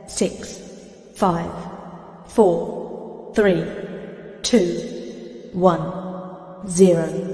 6, 5, 4, 3, 2, 1, 0.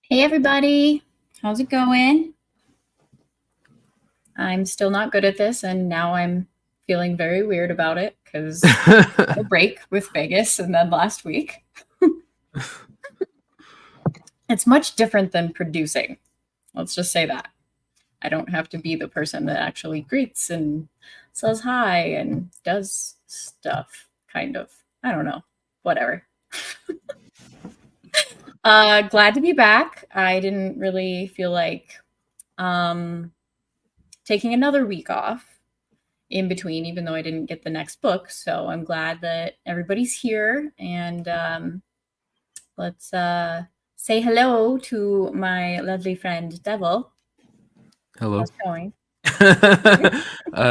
Hey everybody, how's it going? I'm still not good at this, and now I'm feeling very weird about it because a break with Vegas and then last week. It's much different than producing. Let's just say that. I don't have to be the person that actually greets and says hi and does stuff, kind of. I don't know. Whatever. Glad to be back. I didn't really feel like taking another week off in between, even though I didn't get the next book. So I'm glad that everybody's here, and let's say hello to my lovely friend Devil. Hello. How's it going?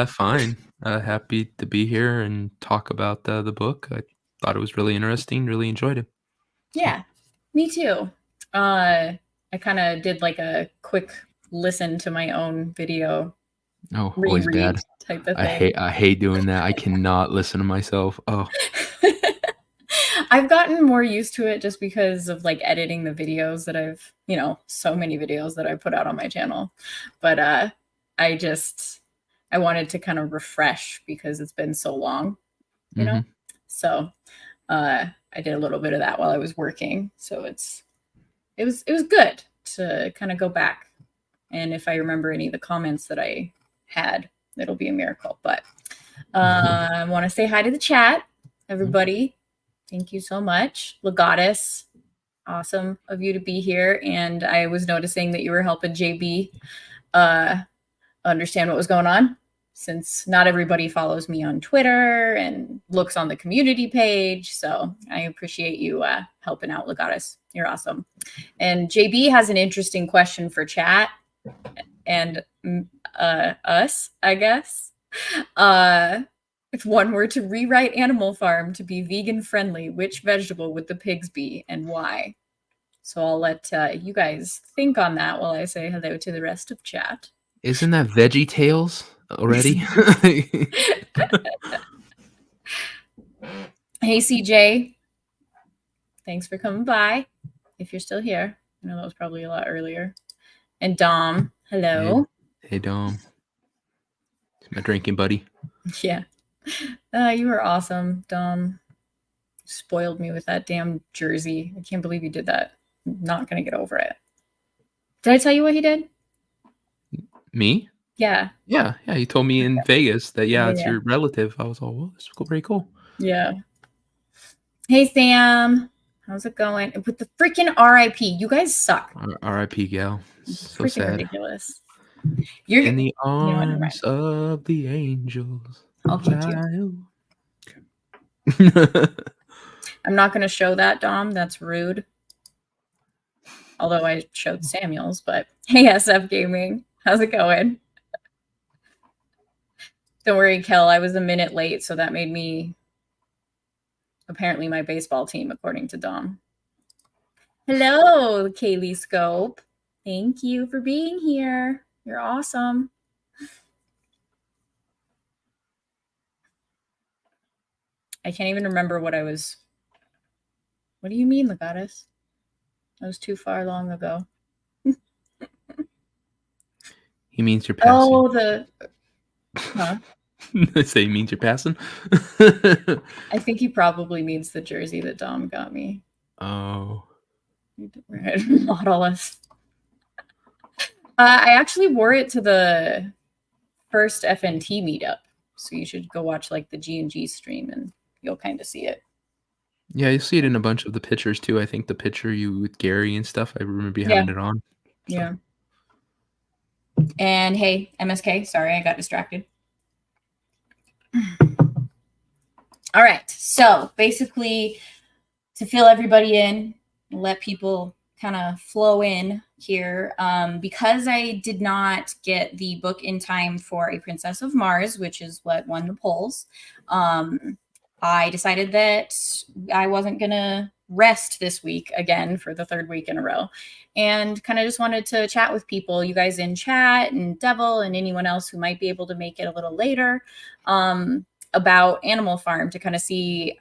Fine. Happy to be here and talk about the book. I thought it was really interesting. Really enjoyed it. Yeah, me too. I kind of did like a quick listen to my own video. Oh, always bad. Type of thing. I hate doing that. I cannot listen to myself. Oh. I've gotten more used to it just because of like editing the videos that I've, so many videos that I put out on my channel. But I wanted to kind of refresh because it's been so long, you know? So I did a little bit of that while I was working. So it was good to kind of go back. And if I remember any of the comments that I had, it'll be a miracle. But I want to say hi to the chat, everybody. Thank you so much. Legatus, awesome of you to be here. And I was noticing that you were helping JB understand what was going on, since not everybody follows me on Twitter and looks on the community page. So I appreciate you helping out, Legatus. You're awesome. And JB has an interesting question for chat and us, I guess. If one were to rewrite Animal Farm to be vegan friendly, which vegetable would the pigs be and why? So I'll let you guys think on that while I say hello to the rest of chat. Isn't that Veggie Tales already? Hey, CJ. Thanks for coming by. If you're still here. I know that was probably a lot earlier. And Dom, hello. Hey, Dom. My drinking buddy. Yeah. You were awesome, Dom. Spoiled me with that damn jersey. I can't believe you did that. I'm not going to get over it. Did I tell you what he did? Me? Yeah. Yeah. He told me in Vegas that, it's Yeah. your relative. I was all, well, this is pretty cool. Yeah. Hey, Sam. How's it going? With the freaking RIP. You guys suck. RIP, gal. So freaking sad. Ridiculous. You're In the what, never mind. arms of the angels. I'll kick you. Okay. I'm not going to show that, Dom. That's rude. Although I showed Samuel's, but hey, SF Gaming. How's it going? Don't worry, Kel. I was a minute late, so that made me apparently my baseball team, according to Dom. Hello, Kaylee Scope. Thank you for being here. You're awesome. I can't even remember what I was. What do you mean, Legatus? That was too far long ago. He means you're passing. Oh, huh? I say he means you're passing. I think he probably means the jersey that Dom got me. Oh. Modelless. I actually wore it to the first FNT meetup, so you should go watch like the G&G stream and you'll kind of see it. Yeah, you see it in a bunch of the pictures too. I think the picture you with Gary and stuff, I remember you having it on. So. Yeah. And hey, MSK, sorry, I got distracted. All right, so basically to fill everybody in, let people kind of flow in here, because I did not get the book in time for A Princess of Mars, which is what won the polls, I decided that I wasn't going to rest this week again for the third week in a row, and kind of just wanted to chat with people, you guys in chat and Devil and anyone else who might be able to make it a little later, about Animal Farm, to kind of see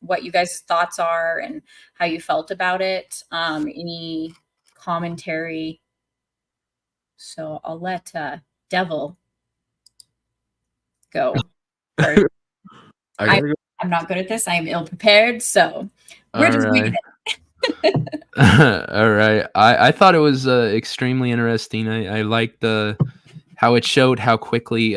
what you guys' thoughts are and how you felt about it, any commentary. So I'll let Devil go first. I'm not good at this. I am ill prepared, so we're just winging it. All right. I thought it was extremely interesting. I liked how it showed how quickly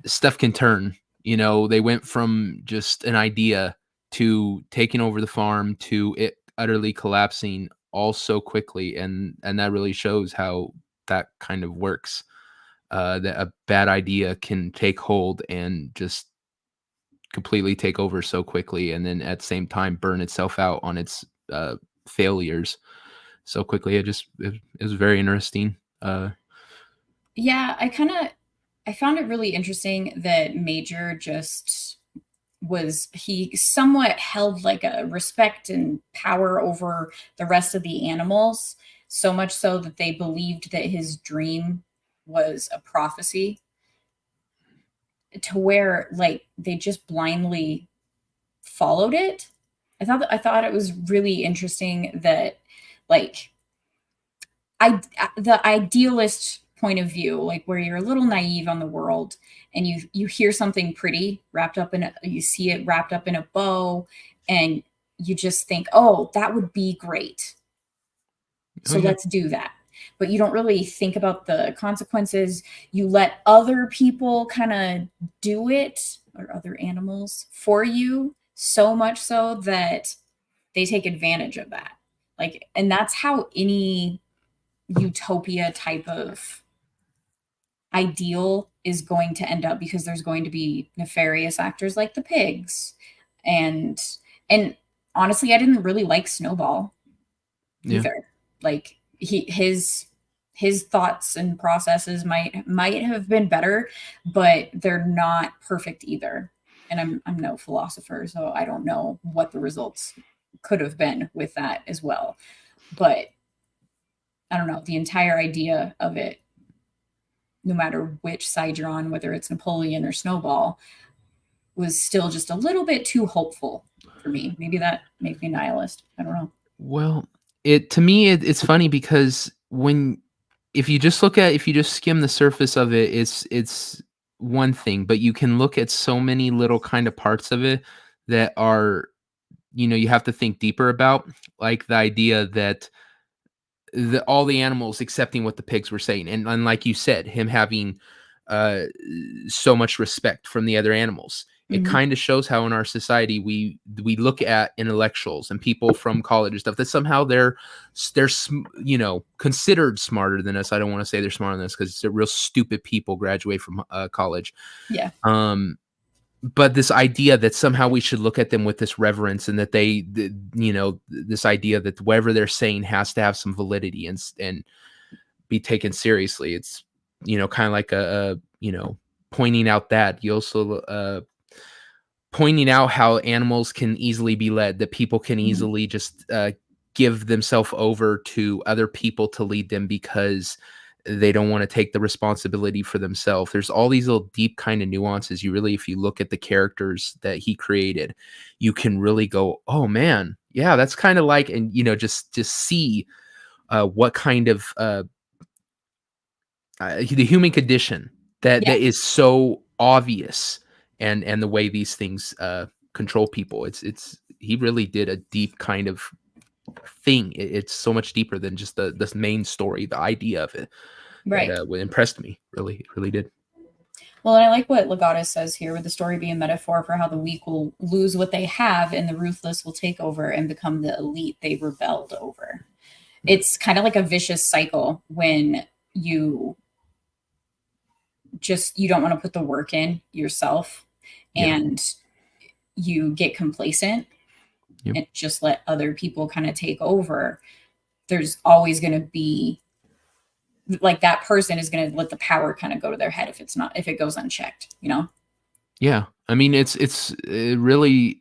stuff can turn. You know, they went from just an idea to taking over the farm to it utterly collapsing all so quickly, and that really shows how that kind of works. That a bad idea can take hold and just completely take over so quickly, and then at the same time burn itself out on its failures so quickly. It was very interesting. Yeah, I found it really interesting that Major just he somewhat held like a respect and power over the rest of the animals, so much so that they believed that his dream was a prophecy, to where like they just blindly followed it. I thought it was really interesting that like the idealist point of view, like where you're a little naive on the world and you hear something pretty wrapped up you see it wrapped up in a bow and you just think, oh, that would be great. So let's do that. But you don't really think about the consequences. You let other people kind of do it, or other animals, for you, so much so that they take advantage of that. Like, and that's how any utopia type of ideal is going to end up, because there's going to be nefarious actors like the pigs. And honestly, I didn't really like Snowball either. Like his thoughts and processes might have been better, but they're not perfect either. And I'm no philosopher, so I don't know what the results could have been with that as well. But I don't know, the entire idea of it, no matter which side you're on, whether it's Napoleon or Snowball, was still just a little bit too hopeful for me. Maybe that makes me nihilist. I don't know. Well, to me, it's funny because when if you just skim the surface of it, it's one thing, but you can look at so many little kind of parts of it that are, you have to think deeper about, like the idea that all the animals accepting what the pigs were saying, and like you said, him having uh so much respect from the other animals. It Mhm. kind of shows how in our society we look at intellectuals and people from college and stuff that somehow they're considered smarter than us. I don't want to say they're smarter than us because they're real stupid people graduate from college. Yeah. But this idea that somehow we should look at them with this reverence, and that this idea that whatever they're saying has to have some validity and be taken seriously. It's, kind of like pointing out that you also, pointing out how animals can easily be led, that people can Mhm. easily just give themselves over to other people to lead them because they don't want to take the responsibility for themselves. There's all these little deep kind of nuances. If you look at the characters that he created, you can really go, oh man, yeah, that's kind of like, and just see what kind of the human condition that Yeah. is so obvious, and the way these things control people. It's he really did a deep kind of thing. It's so much deeper than just this main story, the idea of it that Right. impressed me. Really, it really did. Well, and I like what Legatus says here, with the story being a metaphor for how the weak will lose what they have and the ruthless will take over and become the elite they rebelled over. It's kind of like a vicious cycle when you don't want to put the work in yourself, Yeah. and you get complacent Yep. and just let other people kind of take over. There's always going to be, like, that person is going to let the power kind of go to their head if it goes unchecked, Yeah. I mean, it's really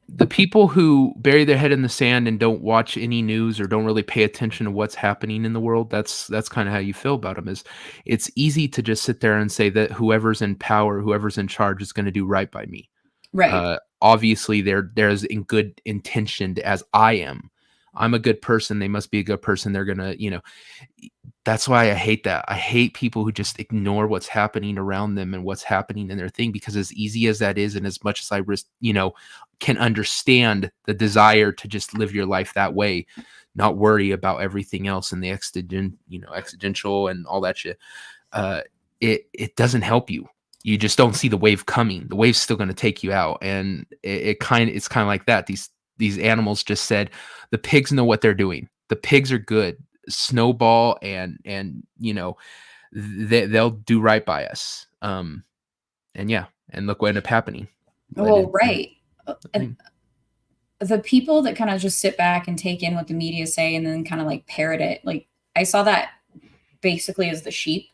the people who bury their head in the sand and don't watch any news or don't really pay attention to what's happening in the world. That's kind of how you feel about them. Is it's easy to just sit there and say that whoever's in power, whoever's in charge, is going to do right by me. Right. Obviously, there's in good intention as I am. I'm a good person. They must be a good person. They're gonna, that's why I hate that. I hate people who just ignore what's happening around them and what's happening in their thing, because as easy as that is, and as much as I can understand the desire to just live your life that way, not worry about everything else and the existential and all that shit. It doesn't help you. You just don't see the wave coming. The wave's still going to take you out. And it's kind of like that. These animals just said, the pigs know what they're doing. The pigs are good. Snowball and they'll do right by us. And look what ended up happening. Well, right. And the people that kind of just sit back and take in what the media say and then kind of like parrot it, like, I saw that basically as the sheep.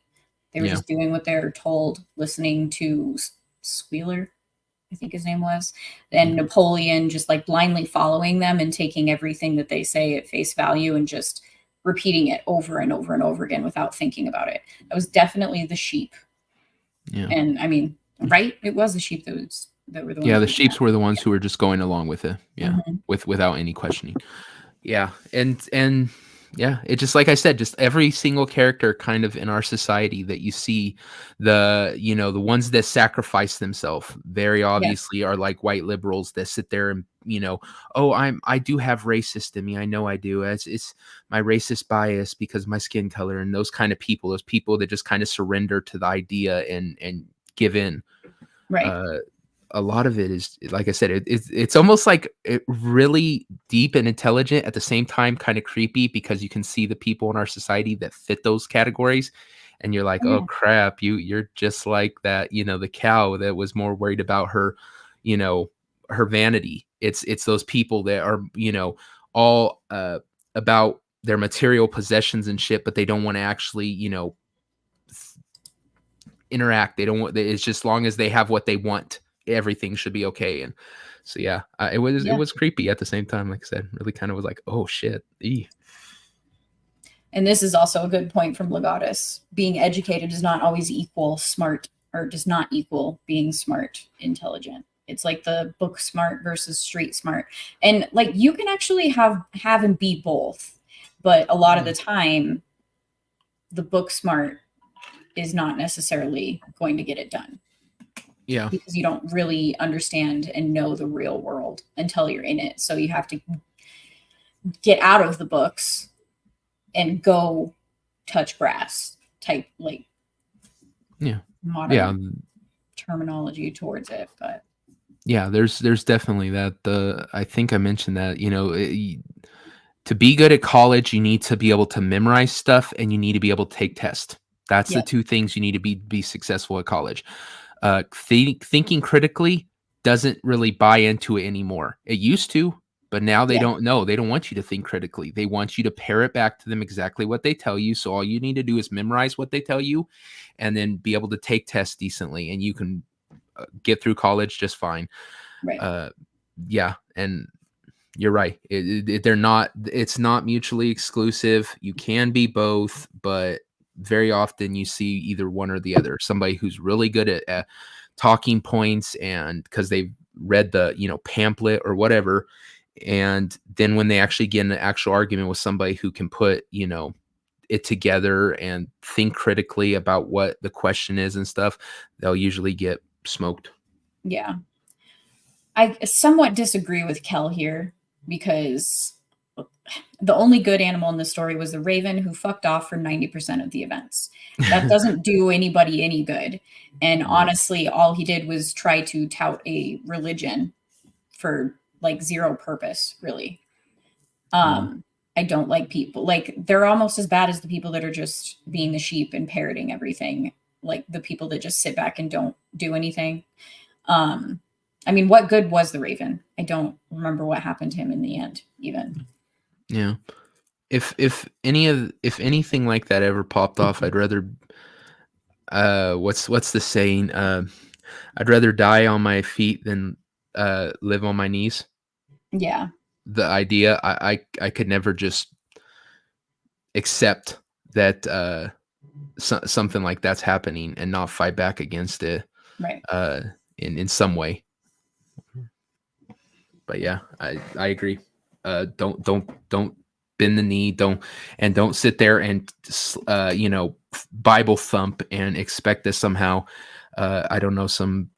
They were just doing what they're told, listening to Squealer, I think his name was, and Napoleon, just like blindly following them and taking everything that they say at face value and just repeating it over and over and over again without thinking about it. That was definitely the sheep. Yeah. And I mean, right? It was the sheep that were the ones. Yeah, the sheeps were the ones who were just going along with it. Yeah. Mm-hmm. Without any questioning. Yeah. And yeah, it just, like I said, just every single character kind of in our society that you see, the ones that sacrifice themselves very obviously are like white liberals that sit there and, oh, I do have racist in me. I know I do. It's my racist bias because of my skin color, and those kind of people, that just kind of surrender to the idea and give in. Right. A lot of it is, like I said, it's almost like really deep and intelligent at the same time, kind of creepy, because you can see the people in our society that fit those categories, and you're like, oh crap, you're just like that, the cow that was more worried about her, her vanity. It's those people that are, all about their material possessions and shit, but they don't want to actually, interact. They don't want. It's just, long as they have what they want, everything should be okay. And so it was creepy at the same time. Like I said, really kind of was like, oh shit. And this is also a good point from Legatus. Being educated does not always equal smart, or does not equal being smart, intelligent. It's like the book smart versus street smart. And like, you can actually have and be both, but a lot of the time the book smart is not necessarily going to get it done. Yeah. Because you don't really understand and know the real world until you're in it. So you have to get out of the books and go touch grass type, like, modern terminology towards it. But yeah, there's definitely that. I think I mentioned that, to be good at college, you need to be able to memorize stuff and you need to be able to take tests. That's the two things you need to be successful at college. Thinking critically doesn't really buy into it anymore. It used to, but now they don't know. They don't want you to think critically. They want you to parrot back to them exactly what they tell you. So all you need to do is memorize what they tell you and then be able to take tests decently, and you can get through college just fine. Right. Yeah. And you're right. It's not mutually exclusive. You can be both, but very often you see either one or the other. Somebody who's really good at talking points, and because they've read the, pamphlet or whatever. And then when they actually get in an actual argument with somebody who can put, it together and think critically about what the question is and stuff, they'll usually get smoked. Yeah. I somewhat disagree with Kel here, because the only good animal in the story was the raven, who fucked off for 90% of the events. That doesn't do anybody any good. And honestly, all he did was try to tout a religion for like zero purpose, really. I don't like people, like, they're almost as bad as the people that are just being the sheep and parroting everything, like the people that just sit back and don't do anything. I mean, what good was the raven? I don't remember what happened to him in the end, even. Yeah. If anything like that ever popped off, I'd rather what's the saying? I'd rather die on my feet than live on my knees. Yeah. The idea, I could never just accept that something like that's happening and not fight back against it. Right. In some way. But yeah, I agree. Don't bend the knee. Don't sit there and Bible thump and expect that somehow I don't know, some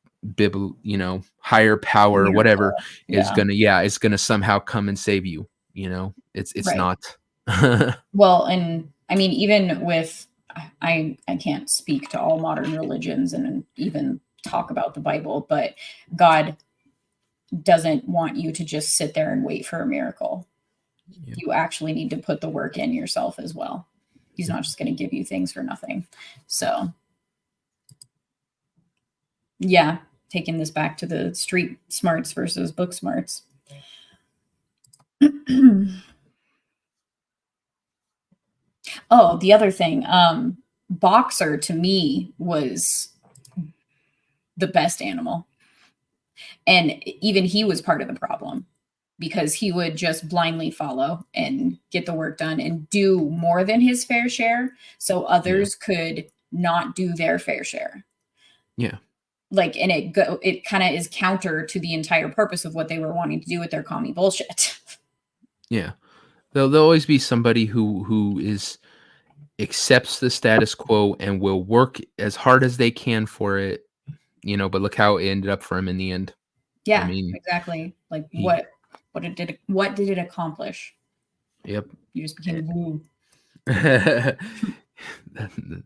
higher power or whatever is gonna somehow come and save you. It's Right. not. Well, and I mean, even with, I can't speak to all modern religions and even talk about the Bible, but God doesn't want you to just sit there and wait for a miracle. Yeah. You actually need to put the work in yourself as well. He's not just going to give you things for nothing. So yeah, taking this back to the street smarts versus book smarts. Oh, the other thing, Boxer to me was the best animal. And even he was part of the problem, because he would just blindly follow and get the work done and do more than his fair share, so others could not do their fair share. Yeah. Like, and it kind of is counter to the entire purpose of what they were wanting to do with their commie bullshit. Yeah. There'll always be somebody who accepts the status quo and will work as hard as they can for it, but look how it ended up for him in the end. Yeah, I mean, exactly. Like, what did it accomplish? Yep. You just became woo.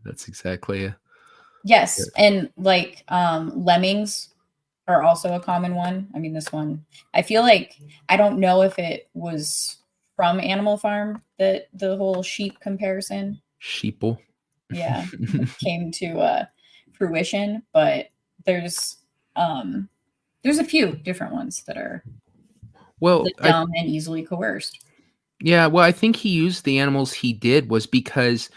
That's exactly it. Yes, and like lemmings are also a common one. I mean, this one, I feel like, I don't know if it was from Animal Farm that the whole sheep comparison, sheeple, came to fruition, but there's a few different ones that are dumb and easily coerced. Yeah, well, I think he used the animals he did was because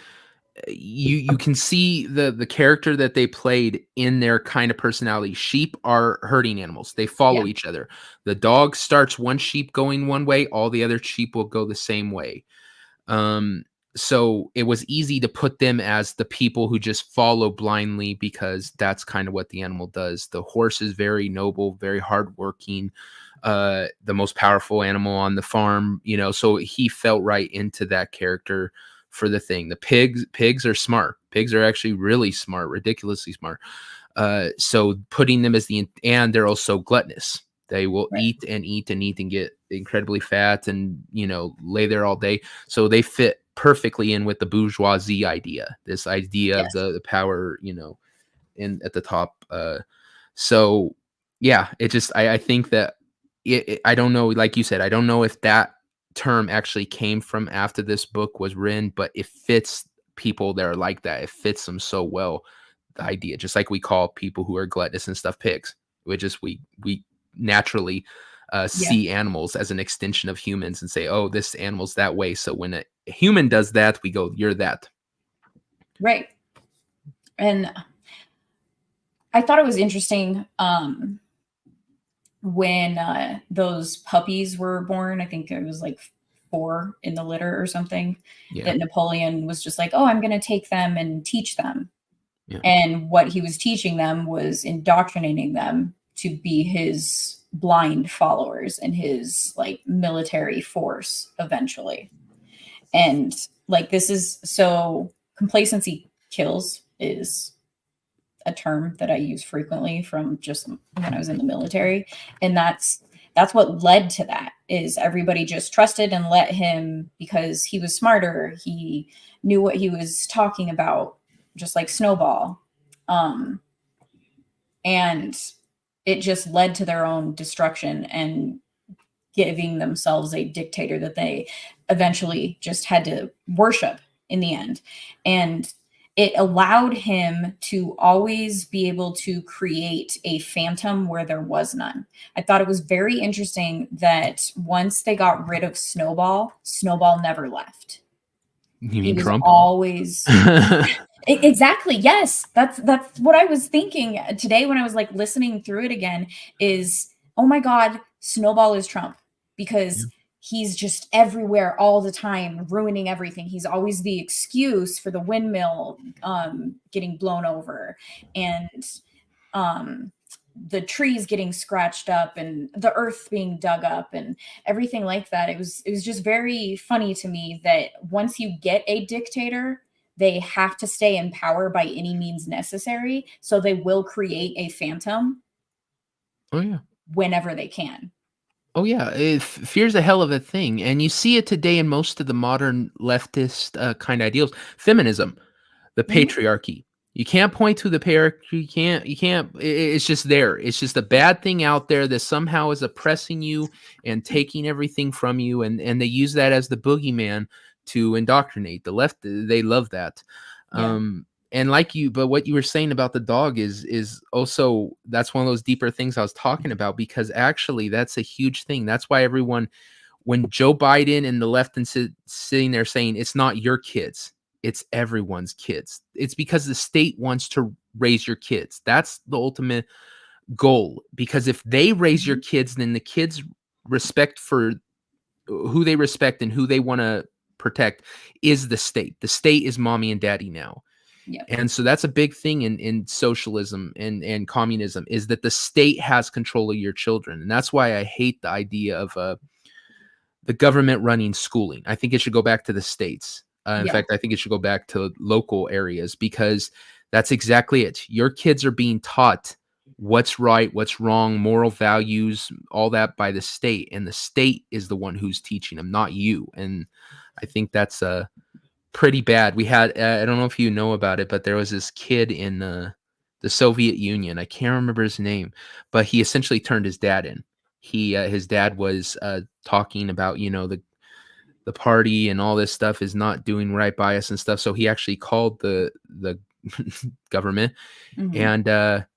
you can see the character that they played in their kind of personality. Sheep are herding animals. They follow each other. The dog starts one sheep going one way, all the other sheep will go the same way. So it was easy to put them as the people who just follow blindly, because that's kind of what the animal does. The horse is very noble, very hardworking, the most powerful animal on the farm, so he felt right into that character for the thing. The pigs are smart. Pigs are actually really smart, ridiculously smart. So putting them as and they're also gluttonous. They will eat and eat and eat and get incredibly fat and, lay there all day. So they fit perfectly in with the bourgeoisie idea, this idea of the power, in at the top. So yeah, it just, I think that I don't know, like you said, I don't know if that term actually came from after this book was written, but it fits people that are like that. It fits them so well. The idea, just like we call people who are gluttonous and stuff pigs, we naturally see animals as an extension of humans and say, oh, this animal's that way. So when a human does that, we go, you're that. Right. And I thought it was interesting when those puppies were born. I think it was like 4 in the litter or something, that Napoleon was just like, oh, I'm going to take them and teach them. Yeah. And what he was teaching them was indoctrinating them to be his blind followers and his like military force eventually. And like, this is so complacency kills is a term that I use frequently from just when I was in the military. And that's what led to that, is everybody just trusted and let him because he was smarter. He knew what he was talking about, just like Snowball. And it just led to their own destruction and giving themselves a dictator that they eventually just had to worship in the end. And it allowed him to always be able to create a phantom where there was none. I thought it was very interesting that once they got rid of Snowball, Snowball never left. You mean Trump? Always. Exactly. Yes. That's what I was thinking today when I was like listening through it again is, oh my God, Snowball is Trump, because he's just everywhere all the time, ruining everything. He's always the excuse for the windmill getting blown over and the trees getting scratched up and the earth being dug up and everything like that. It was just very funny to me that once you get a dictator, they have to stay in power by any means necessary. So they will create a phantom. Oh yeah. Whenever they can. Oh yeah, fear's a hell of a thing, and you see it today in most of the modern leftist kind of ideals. Feminism, the patriarchy. You can't point to the patriarchy. You can't. It's just there. It's just a bad thing out there that somehow is oppressing you and taking everything from you, and they use that as the boogeyman to indoctrinate the left. They love that. Yeah. And but what you were saying about the dog is also, that's one of those deeper things I was talking about, because actually that's a huge thing. That's why when Joe Biden and the left and sitting there saying it's not your kids, it's everyone's kids. It's because the state wants to raise your kids. That's the ultimate goal, because if they raise your kids, then the kids respect for who they respect and who they want to protect is the state. The state is mommy and daddy now. Yep. And so that's a big thing in socialism and communism, is that the state has control of your children. And that's why I hate the idea of the government running schooling. I think it should go back to the states. In fact, I think it should go back to local areas, because that's exactly it. Your kids are being taught what's right, what's wrong, moral values, all that by the state. And the state is the one who's teaching them, not you. And I think that's pretty bad. We had, I don't know if you know about it, but there was this kid in the Soviet Union. I can't remember his name, but he essentially turned his dad in. His dad was talking about, the party and all this stuff is not doing right by us and stuff. So he actually called the government and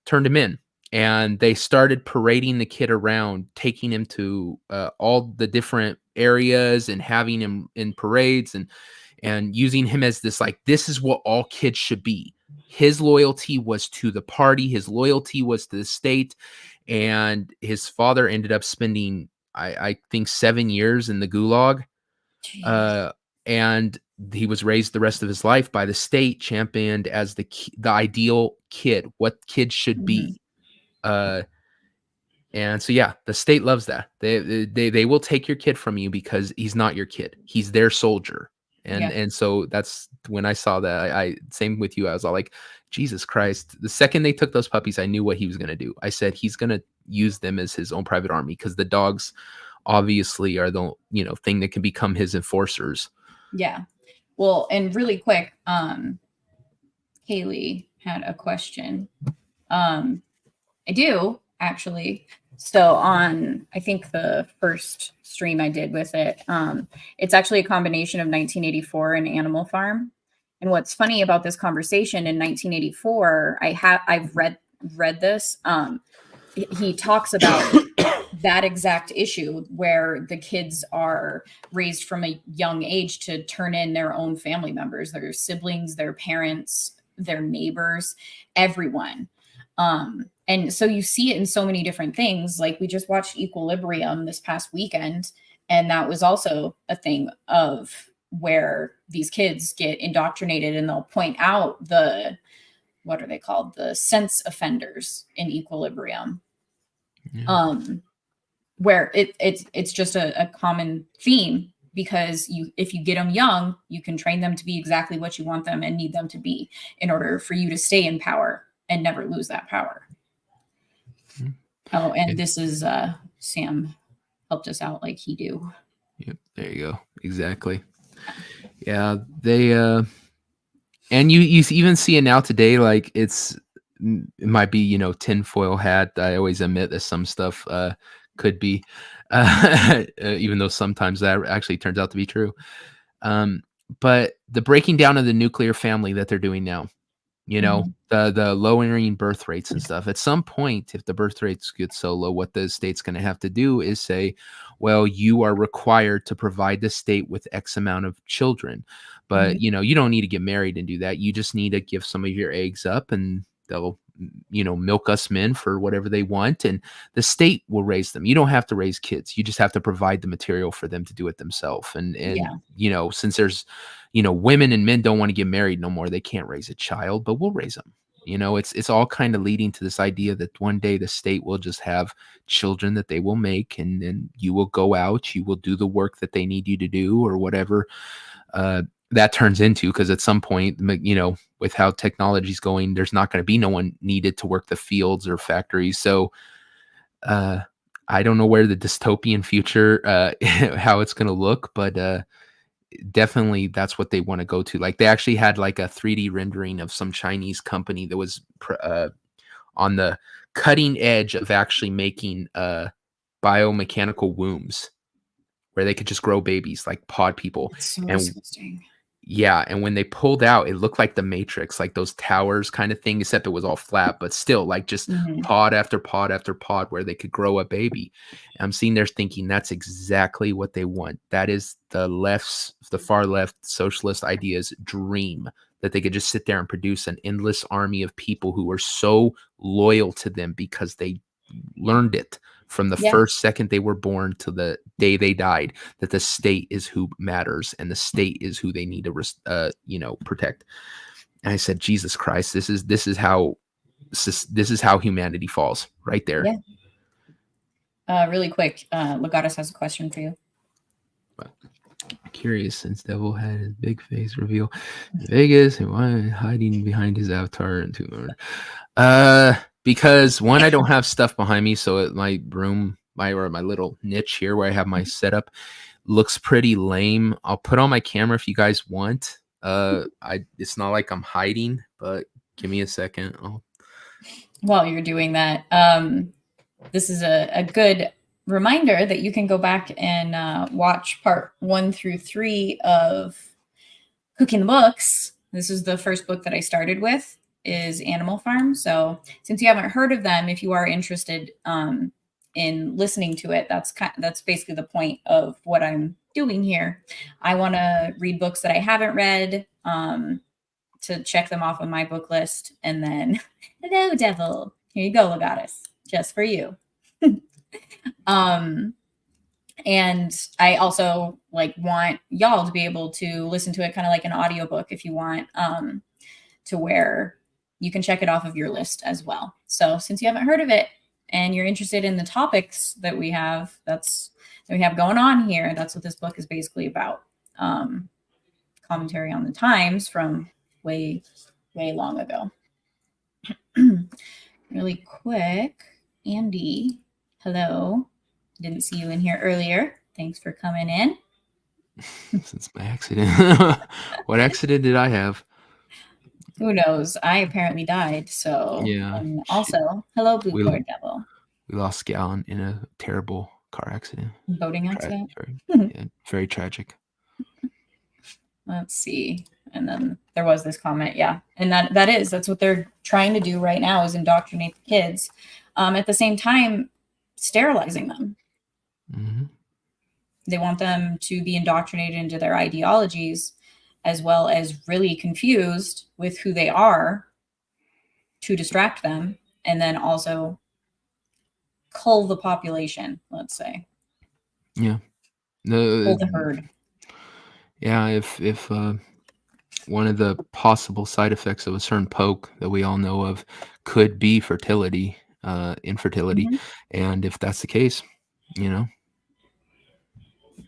turned him in. And they started parading the kid around, taking him to all the different areas and having him in parades and using him as this, like, this is what all kids should be. His loyalty was to the party. His loyalty was to the state. And his father ended up spending, I think, 7 years in the gulag. And he was raised the rest of his life by the state, championed as the ideal kid, what kids should be. And so, yeah, the state loves that. They will take your kid from you because he's not your kid. He's their soldier. And so that's when I saw that. I same with you. I was all like, Jesus Christ. The second they took those puppies, I knew what he was going to do. I said he's going to use them as his own private army, because the dogs obviously are the thing that can become his enforcers. Yeah. Well, and really quick, Kaylee had a question. I do actually. So on, I think the first stream I did with it, it's actually a combination of 1984 and Animal Farm. And what's funny about this conversation, in 1984, I've read this. He talks about that exact issue where the kids are raised from a young age to turn in their own family members, their siblings, their parents, their neighbors, everyone. And so you see it in so many different things. Like, we just watched Equilibrium this past weekend, and that was also a thing of where these kids get indoctrinated, and they'll point out what are they called? The sense offenders in Equilibrium. Yeah. Where it's just a common theme, because if you get them young, you can train them to be exactly what you want them and need them to be, in order for you to stay in power and never lose that power. Mm-hmm. Oh, and this is Sam helped us out like he do. Yep, there you go. Exactly. Yeah, they and you even see it now today, like it might be, tinfoil hat. I always admit that some stuff could be, even though sometimes that actually turns out to be true. But the breaking down of the nuclear family that they're doing now, the lowering birth rates and stuff. At some point, if the birth rates get so low, what the state's going to have to do is say, well, you are required to provide the state with X amount of children. But, you don't need to get married and do that. You just need to give some of your eggs up, and they'll, milk us men for whatever they want. And the state will raise them. You don't have to raise kids. You just have to provide the material for them to do it themselves. And since there's, women and men don't want to get married no more, they can't raise a child, but we'll raise them. It's all kind of leading to this idea that one day the state will just have children that they will make, and then you will go out, you will do the work that they need you to do, or whatever that turns into. Because at some point, with how technology's going, there's not going to be no one needed to work the fields or factories. So I don't know where the dystopian future, how it's going to look, but definitely that's what they want to go to. Like, they actually had like a 3D rendering of some Chinese company that was on the cutting edge of actually making biomechanical wombs, where they could just grow babies, like pod people. It's so disgusting. Yeah, and when they pulled out, it looked like the Matrix, like those towers kind of thing, except it was all flat, but still, like, just pod after pod after pod where they could grow a baby. And I'm sitting there thinking that's exactly what they want. That is the far left socialist idea's dream, that they could just sit there and produce an endless army of people who are so loyal to them because they learned it from the first second they were born to the day they died, that the state is who matters and the state is who they need to protect. And I said, Jesus Christ, this is how humanity falls right there. Really quick, Legatus has a question for you. Curious, since Devil had his big face reveal in Vegas, and why hiding behind his avatar and two because one, I don't have stuff behind me, so my room, my little niche here where I have my setup looks pretty lame. I'll put on my camera if you guys want. It's not like I'm hiding, but give me a second. While you're doing that, this is a good reminder that you can go back and watch part 1 through 3 of Cooking the Books. This is the first book that I started with, is Animal Farm. So since you haven't heard of them, if you are interested in listening to it, that's basically the point of what I'm doing here. I want to read books that I haven't read, to check them off on my book list. And then, hello, Devil. Here you go, Legatus, just for you. And I also want y'all to be able to listen to it kind of like an audiobook if you want, to where you can check it off of your list as well. So since you haven't heard of it and you're interested in the topics that we have, that we have going on here, that's what this book is basically about. commentary on the times from way long ago. Really quick, Andy, hello. Didn't see you in here earlier. Thanks for coming in. Since my accident. What accident did I have? Who knows? I apparently died. So, Yeah. and also, hello, Blue Cord Devil. We lost Gallon in a terrible car accident. Boating accident? Very tragic. Let's see. And then there was this comment. Yeah. And that's what they're trying to do right now, is indoctrinate the kids. At the same time, sterilizing them. Mm-hmm. They want them to be indoctrinated into their ideologies, as well as really confused with who they are, to distract them, and then also cull the population, let's say. Yeah. Cull the herd. Yeah, if one of the possible side effects of a certain poke that we all know of could be infertility. Mm-hmm. And if that's the case,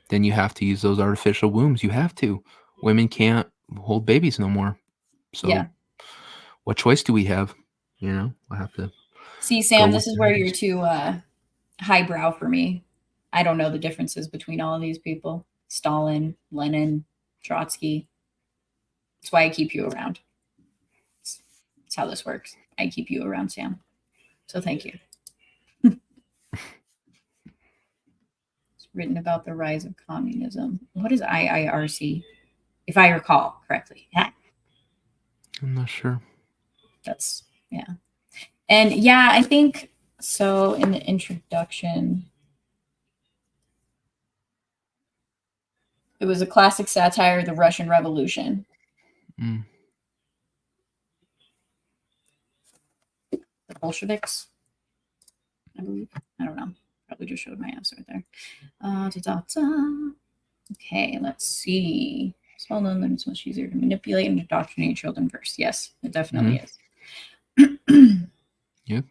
then you have to use those artificial wombs. You have to. Women can't hold babies no more. So what choice do we have? I have to. See, Sam, this is where you're too highbrow for me. I don't know the differences between all of these people. Stalin, Lenin, Trotsky. That's why I keep you around. That's how this works. I keep you around, Sam. So thank you. It's written about the rise of communism. What is IIRC? If I recall correctly. I'm not sure. And yeah, I think so. In the introduction, it was a classic satire of the Russian Revolution. Mm. The Bolsheviks, I believe. I don't know. Probably just showed my ass right there. Okay, let's see. It's well known that it's much easier to manipulate and indoctrinate children first. Yes, it definitely is. Yep.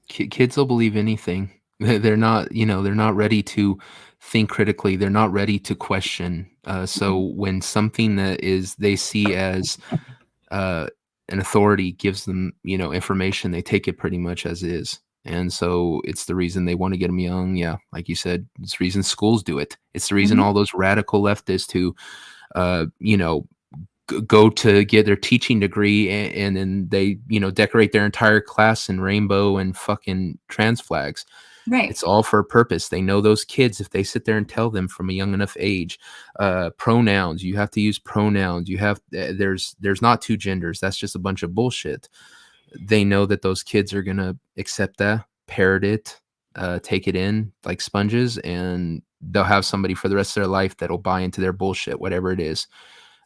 Kids will believe anything. They're not, they're not ready to think critically. They're not ready to question. So when something that they see as an authority gives them, information, they take it pretty much as is. And so it's the reason they want to get them young. Yeah, like you said, it's the reason schools do it. It's the reason all those radical leftists who, go to get their teaching degree and then they, decorate their entire class in rainbow and fucking trans flags. Right. It's all for a purpose. They know those kids, if they sit there and tell them from a young enough age, pronouns, you have to use pronouns. You have, there's not two genders. That's just a bunch of bullshit. They know that those kids are going to accept that, parrot it, take it in like sponges, and they'll have somebody for the rest of their life that'll buy into their bullshit, whatever it is.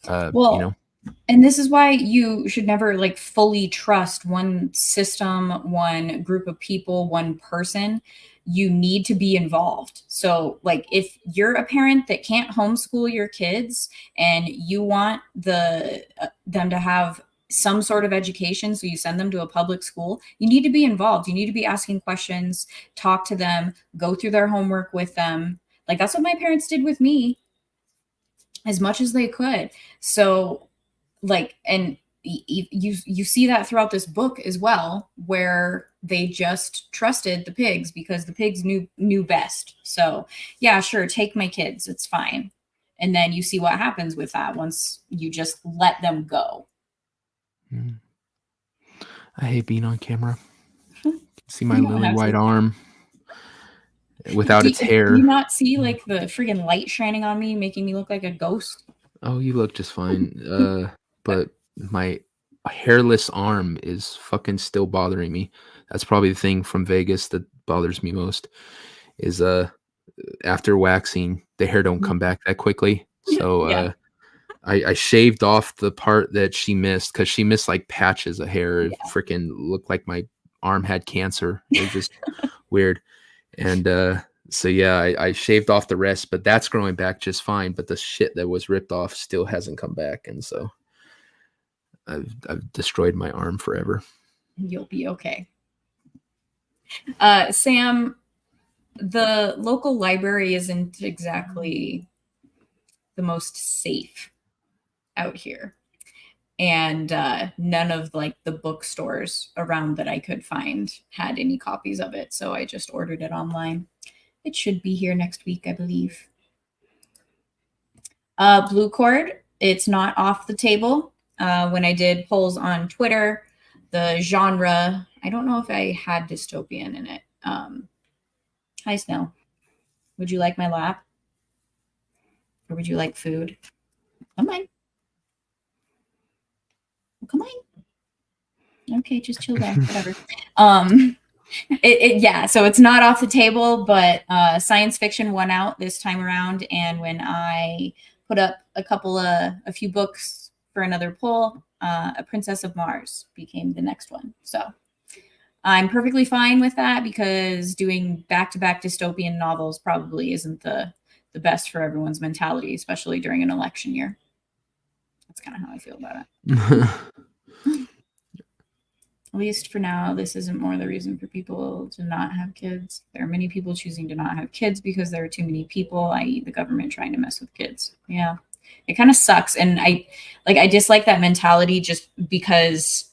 And this is why you should never fully trust one system, one group of people, one person. You need to be involved. So if you're a parent that can't homeschool your kids and you want them to have some sort of education, so you send them to a public school, you need to be involved. You need to be asking questions, talk to them, go through their homework with them. That's what my parents did with me, as much as they could. So and you see that throughout this book as well, where they just trusted the pigs because the pigs knew best. So yeah, sure, take my kids, it's fine. And then you see what happens with that once you just let them go. I hate being on camera. See my lily white arm without its hair. Do you not see the freaking light shining on me, making me look like a ghost? Oh, you look just fine. But my hairless arm is fucking still bothering me. That's probably the thing from Vegas that bothers me most, is after waxing, the hair don't come back that quickly. So I shaved off the part that she missed, because she missed patches of hair. It freaking looked like my arm had cancer. It was just weird. And so yeah, I shaved off the rest, but that's growing back just fine. But the shit that was ripped off still hasn't come back, and so I've destroyed my arm forever. You'll be okay. Sam, the local library isn't exactly the most safe out here. And none of like the bookstores around that I could find had any copies of it. So I just ordered it online. It should be here next week, I believe. Blue Cord, it's not off the table. When I did polls on Twitter, the genre, I don't know if I had dystopian in it. Hi, Snell. Would you like my lap? Or would you like food? Come on. Come on. Okay, just chill there. Whatever. Yeah, so it's not off the table, but science fiction won out this time around. And when I put up a few books for another poll, A Princess of Mars became the next one. So I'm perfectly fine with that, because doing back-to-back dystopian novels probably isn't the best for everyone's mentality, especially during an election year. That's kind of how I feel about it. At least for now, this isn't more the reason for people to not have kids. There are many people choosing to not have kids because there are too many people, i.e. the government, trying to mess with kids. Yeah, it kind of sucks. And I dislike that mentality, just because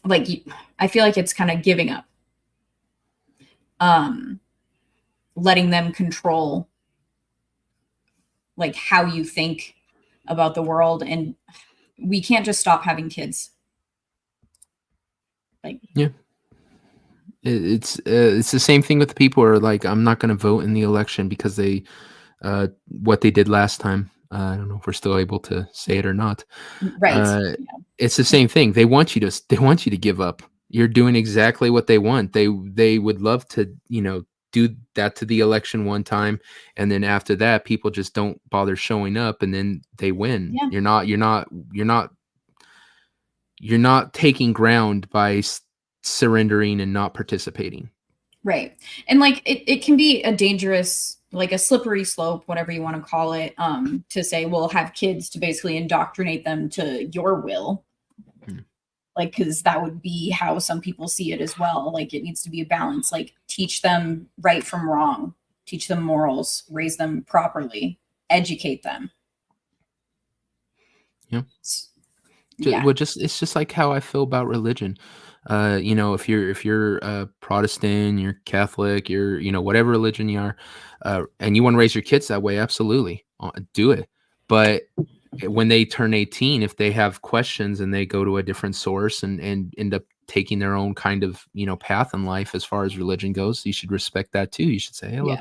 I feel like it's kind of giving up. Letting them control like how you think about the world, and we can't just stop having kids. Like, yeah, it's the same thing with the people who are like, I'm not going to vote in the election because they what they did last time. I don't know if we're still able to say it or not. Right. Yeah. It's the same thing. They want you to give up. You're doing exactly what they want. They would love to, do that to the election one time, and then after that, people just don't bother showing up, and then they win. Yeah. You're not taking ground by surrendering and not participating. Right. And like it can be a dangerous, like a slippery slope, whatever you want to call it, to say, well, have kids to basically indoctrinate them to your will. Like, because that would be how some people see it as well. Like, it needs to be a balance. Like, teach them right from wrong, teach them morals, raise them properly, educate them. Yeah. Well, it's just like how I feel about religion. If you're Protestant, you're Catholic, you're whatever religion you are, and you want to raise your kids that way, absolutely, do it. But when they turn 18, if they have questions and they go to a different source and end up taking their own kind of path in life as far as religion goes, you should respect that too. You should say, hey, look,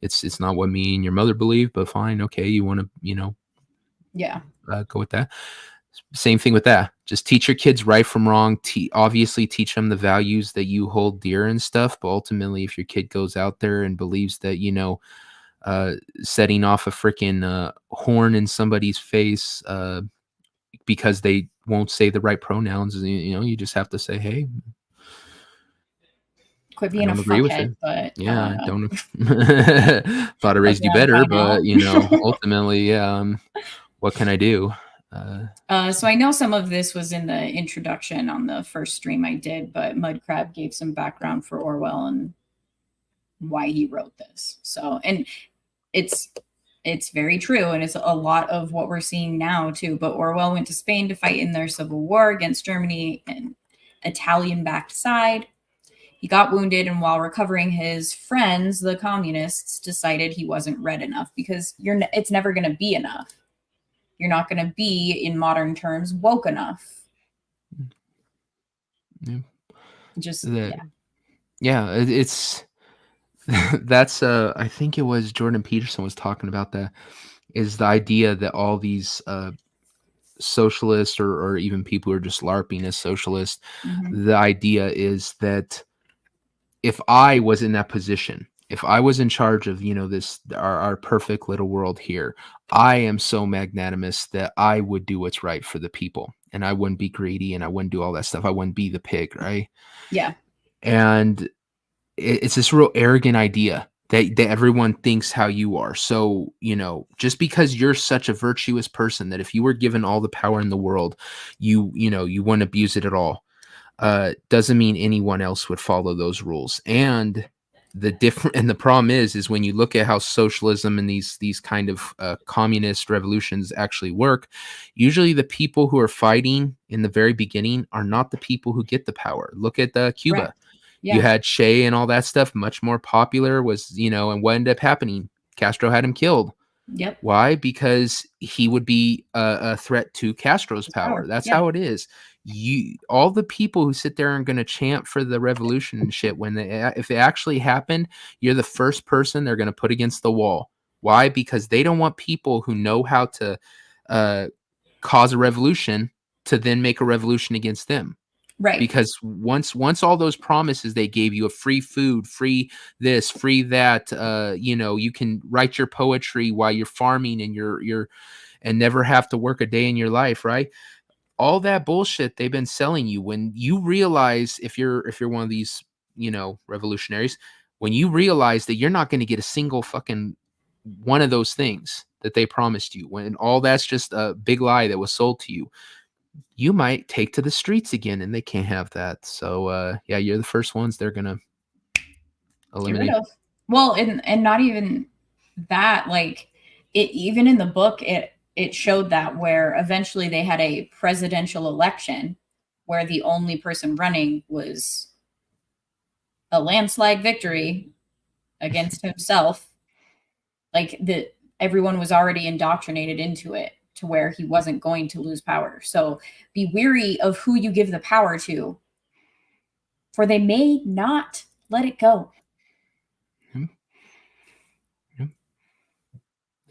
it's not what me and your mother believe, but fine, okay, you want to go with that. Same thing with that. Just teach your kids right from wrong. Obviously teach them the values that you hold dear and stuff. But ultimately, if your kid goes out there and believes that, setting off a freaking horn in somebody's face because they won't say the right pronouns, you just have to say, hey, quit being a fuckhead. But yeah, I don't thought I raised you better, but ultimately, what can I do? So I know some of this was in the introduction on the first stream I did, but Mudcrab gave some background for Orwell and why he wrote this. So, and it's very true, and it's a lot of what we're seeing now too. But Orwell went to Spain to fight in their civil war against Germany, an Italian-backed side. He got wounded, and while recovering, his friends, the communists, decided he wasn't read enough, because it's never going to be enough. You're not going to be, in modern terms, woke enough. Yeah. Just it's that's I think it was Jordan Peterson was talking about that, is the idea that all these socialists or even people who are just LARPing as socialists, the idea is that if I was in that position, if I was in charge of, our perfect little world here, I am so magnanimous that I would do what's right for the people, and I wouldn't be greedy, and I wouldn't do all that stuff. I wouldn't be the pig, right? Yeah. And it's this real arrogant idea that everyone thinks how you are. So, just because you're such a virtuous person that if you were given all the power in the world, you wouldn't abuse it at all, doesn't mean anyone else would follow those rules. And the different, and the problem is when you look at how socialism and these kind of communist revolutions actually work, usually the people who are fighting in the very beginning are not the people who get the power. Look at Cuba. Correct. You Yeah. had Che and all that stuff, much more popular, was, and what ended up happening? Castro had him killed. Yep. Why? Because he would be a threat to Castro's power. That's how it is. All the people who sit there and going to chant for the revolution and shit, if it actually happened, you're the first person they're going to put against the wall. Why? Because they don't want people who know how to cause a revolution to then make a revolution against them. Right. Because once all those promises they gave you of free food, free this, free that, you can write your poetry while you're farming and and never have to work a day in your life, right? All that bullshit they've been selling you. When you realize, if you're one of these, revolutionaries, when you realize that you're not going to get a single fucking one of those things that they promised you, when all that's just a big lie that was sold to you, you might take to the streets again, and they can't have that. So, you're the first ones they're going to eliminate. Well, and not even that, like, it, even in the book, it showed that where eventually they had a presidential election where the only person running was a landslide victory against himself. Like, everyone was already indoctrinated into it, to where he wasn't going to lose power. So be weary of who you give the power to, for they may not let it go.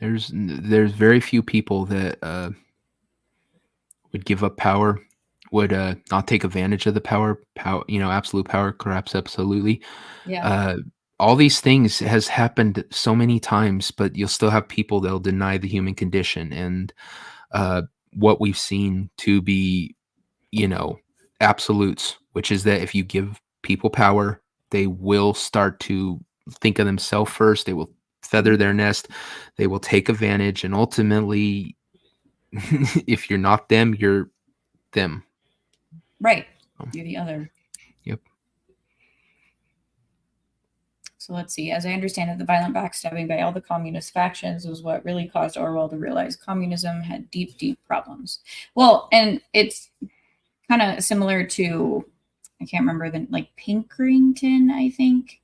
There's very few people that would give up power, would not take advantage of the power, absolute power, perhaps absolutely. Yeah. All these things has happened so many times, but you'll still have people that'll deny the human condition and what we've seen to be, absolutes, which is that if you give people power, they will start to think of themselves first. They will feather their nest. They will take advantage. And ultimately, if you're not them, you're them. Right. You're the other. Yep. So let's see. As I understand it, the violent backstabbing by all the communist factions was what really caused Orwell to realize communism had deep, deep problems. Well, and it's kind of similar to, I can't remember, Pinkerton, I think,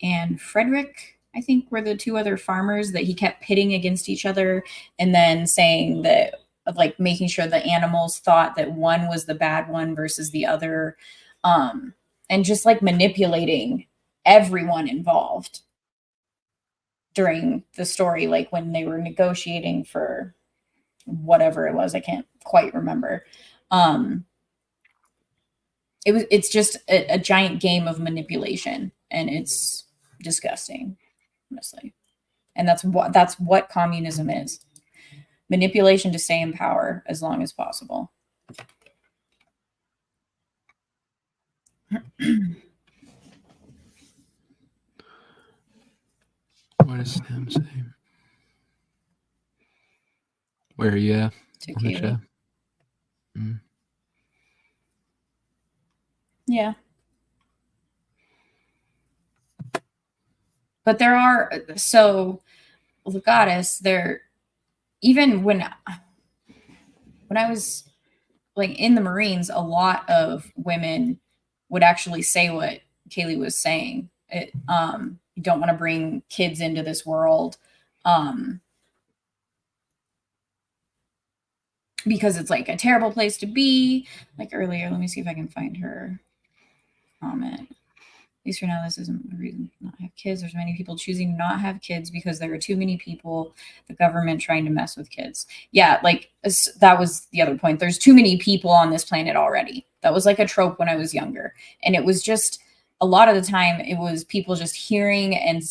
and Frederick, I think, were the two other farmers that he kept pitting against each other, and then saying that, like, making sure the animals thought that one was the bad one versus the other, and just like manipulating everyone involved during the story, like when they were negotiating for whatever it was, I can't quite remember. It's just a giant game of manipulation, and it's disgusting, honestly. And that's what communism is. Manipulation to stay in power as long as possible. What does Sam say? Where are you at? To Kaylee. Yeah. But there are, so the goddess there, even when I was like in the Marines, a lot of women would actually say what Kaylee was saying. You don't want to bring kids into this world because it's like a terrible place to be. Like earlier, let me see if I can find her comment. At least for now, this isn't a reason to not have kids. There's many people choosing not have kids because there are too many people, the government trying to mess with kids. Yeah, like that was the other point. There's too many people on this planet already. That was like a trope when I was younger. And it was just, a lot of the time, it was people just hearing and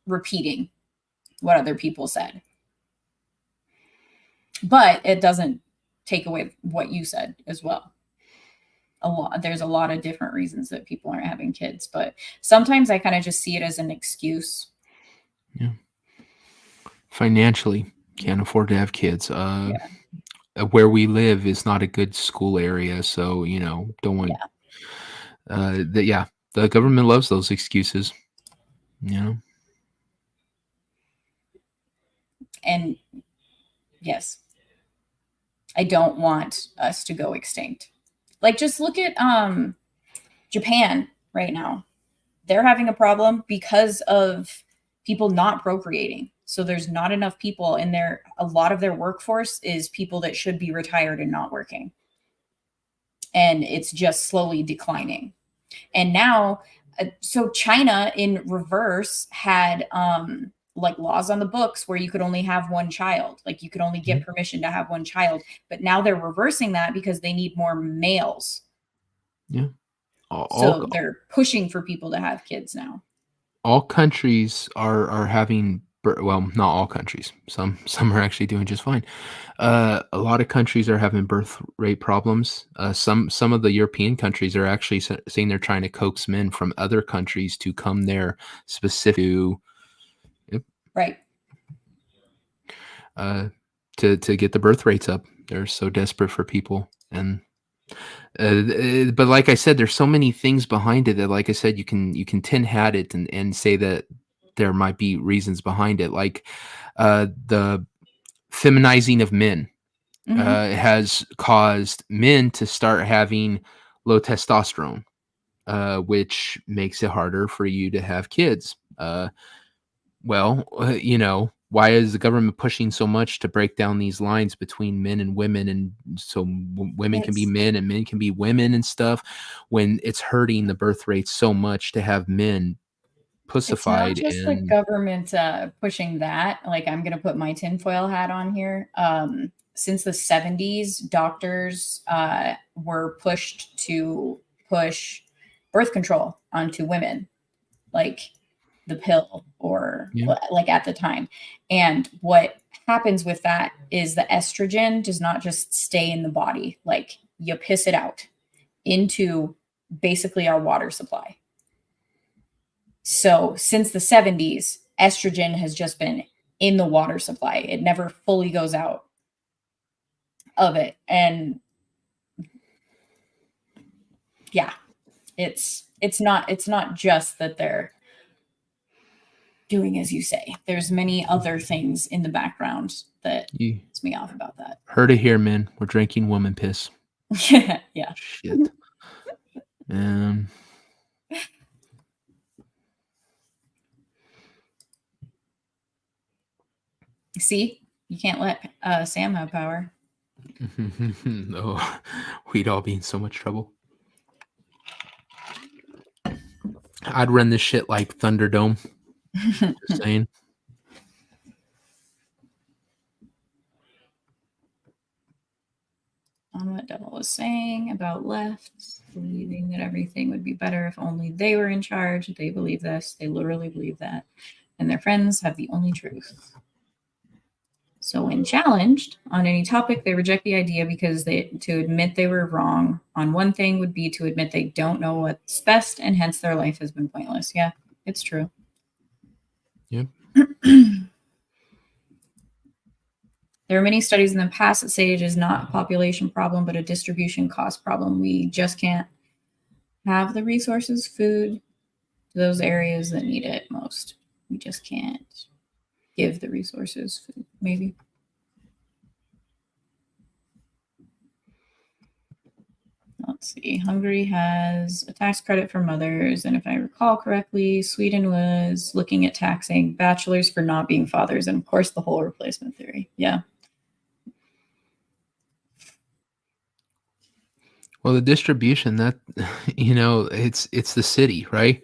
repeating what other people said. But it doesn't take away what you said as well. There's a lot of different reasons that people aren't having kids, but sometimes I kind of just see it as an excuse. Yeah. Financially, can't afford to have kids. Where we live is not a good school area, so don't want. the government loves those excuses, you know. And yes, I don't want us to go extinct. Like, just look at Japan right now. They're having a problem because of people not procreating. So there's not enough people in there. A lot of their workforce is people that should be retired and not working. And it's just slowly declining. And now, so China in reverse had like laws on the books where you could only have one child. Like you could only get permission to have one child. But now they're reversing that because they need more males. Yeah. So they're pushing for people to have kids now. All countries are having, well, not all countries. Some are actually doing just fine. A lot of countries are having birth rate problems. Some of the European countries are actually saying they're trying to coax men from other countries to come there specific to, right, to get the birth rates up. They're so desperate for people. And but like I said, there's so many things behind it that, like I said, you can tin hat it and say that there might be reasons behind it, like the feminizing of men has caused men to start having low testosterone, which makes it harder for you to have kids. You know, why is the government pushing so much to break down these lines between men and women, and so women can be men and men can be women and stuff, when it's hurting the birth rate so much to have men pussified? It's not just the government pushing that. Like, I'm going to put my tinfoil hat on here. Since the 70s, doctors were pushed to push birth control onto women, like the pill, or like at the time. And what happens with that is the estrogen does not just stay in the body. Like, you piss it out into basically our water supply. So since the 70s, estrogen has just been in the water supply. It never fully goes out of it. And yeah, it's not just that they're doing as you say. There's many other things in the background that piss me off about that. Heard it here, men. We're drinking woman piss. Yeah. Shit. See, you can't let Sam have power. No, we'd all be in so much trouble. I'd run this shit like Thunderdome. Just saying. On what Devil was saying about lefts, believing that everything would be better if only they were in charge. They believe this. They literally believe that. And their friends have the only truth. So when challenged on any topic, they reject the idea because to admit they were wrong on one thing would be to admit they don't know what's best, and hence their life has been pointless. Yeah, it's true. Yep. There are many studies in the past that say it is not a population problem, but a distribution cost problem. We just can't have the resources, food, to those areas that need it most. We just can't give the resources food, maybe. Let's see. Hungary has a tax credit for mothers. And if I recall correctly, Sweden was looking at taxing bachelors for not being fathers. And of course, the whole replacement theory. Yeah. Well, the distribution, that, you know, it's the city, right?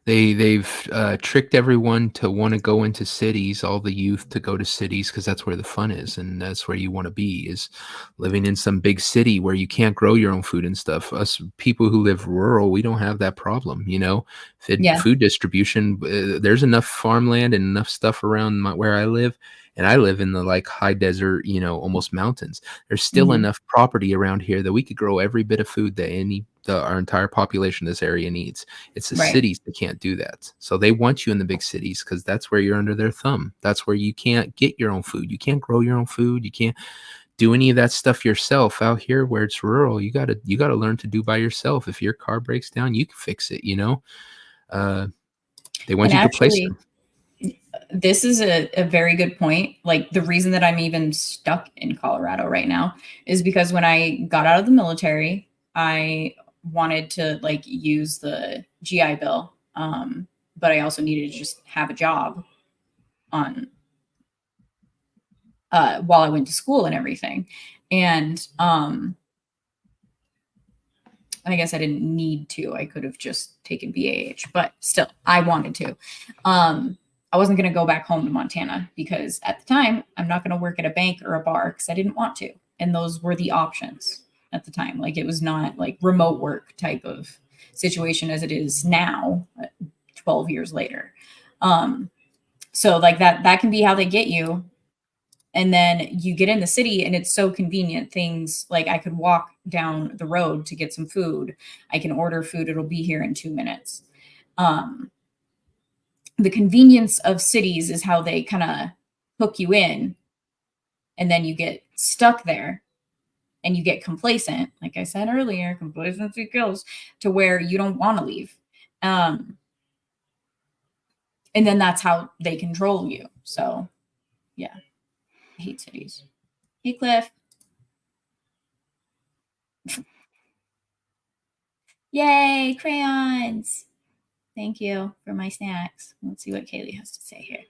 They've tricked everyone to want to go into cities, all the youth to go to cities, because that's where the fun is, and that's where you want to be, is living in some big city where you can't grow your own food and stuff. Us people who live rural, we don't have that problem, you know. Food distribution, there's enough farmland and enough stuff around where I live. And I live in the like high desert, you know, almost mountains. There's still enough property around here that we could grow every bit of food that our entire population in this area needs. It's the cities that can't do that. So they want you in the big cities because that's where you're under their thumb. That's where you can't get your own food. You can't grow your own food. You can't do any of that stuff yourself. Out here where it's rural, you gotta learn to do by yourself. If your car breaks down, you can fix it, you know? They want And you to place actually, them. this is a very good point. Like the reason that I'm even stuck in Colorado right now is because when I got out of the military, I wanted to like use the GI Bill. But I also needed to just have a job on while I went to school and everything. And I guess I didn't need to. I could have just taken BAH, but still, I wanted to. I wasn't going to go back home to Montana because at the time, I'm not going to work at a bank or a bar because I didn't want to. And those were the options at the time. Like it was not like remote work type of situation as it is now, 12 years later. So like that can be how they get you. And then you get in the city and it's so convenient. Things like I could walk down the road to get some food. I can order food. It'll be here in 2 minutes. The convenience of cities is how they kind of hook you in. And then you get stuck there and you get complacent. Like I said earlier, complacency kills, to where you don't want to leave. And then that's how they control you. So yeah. I hate cities. Hey, Cliff. Yay, crayons. Thank you for my snacks. Let's see what Kaylee has to say here.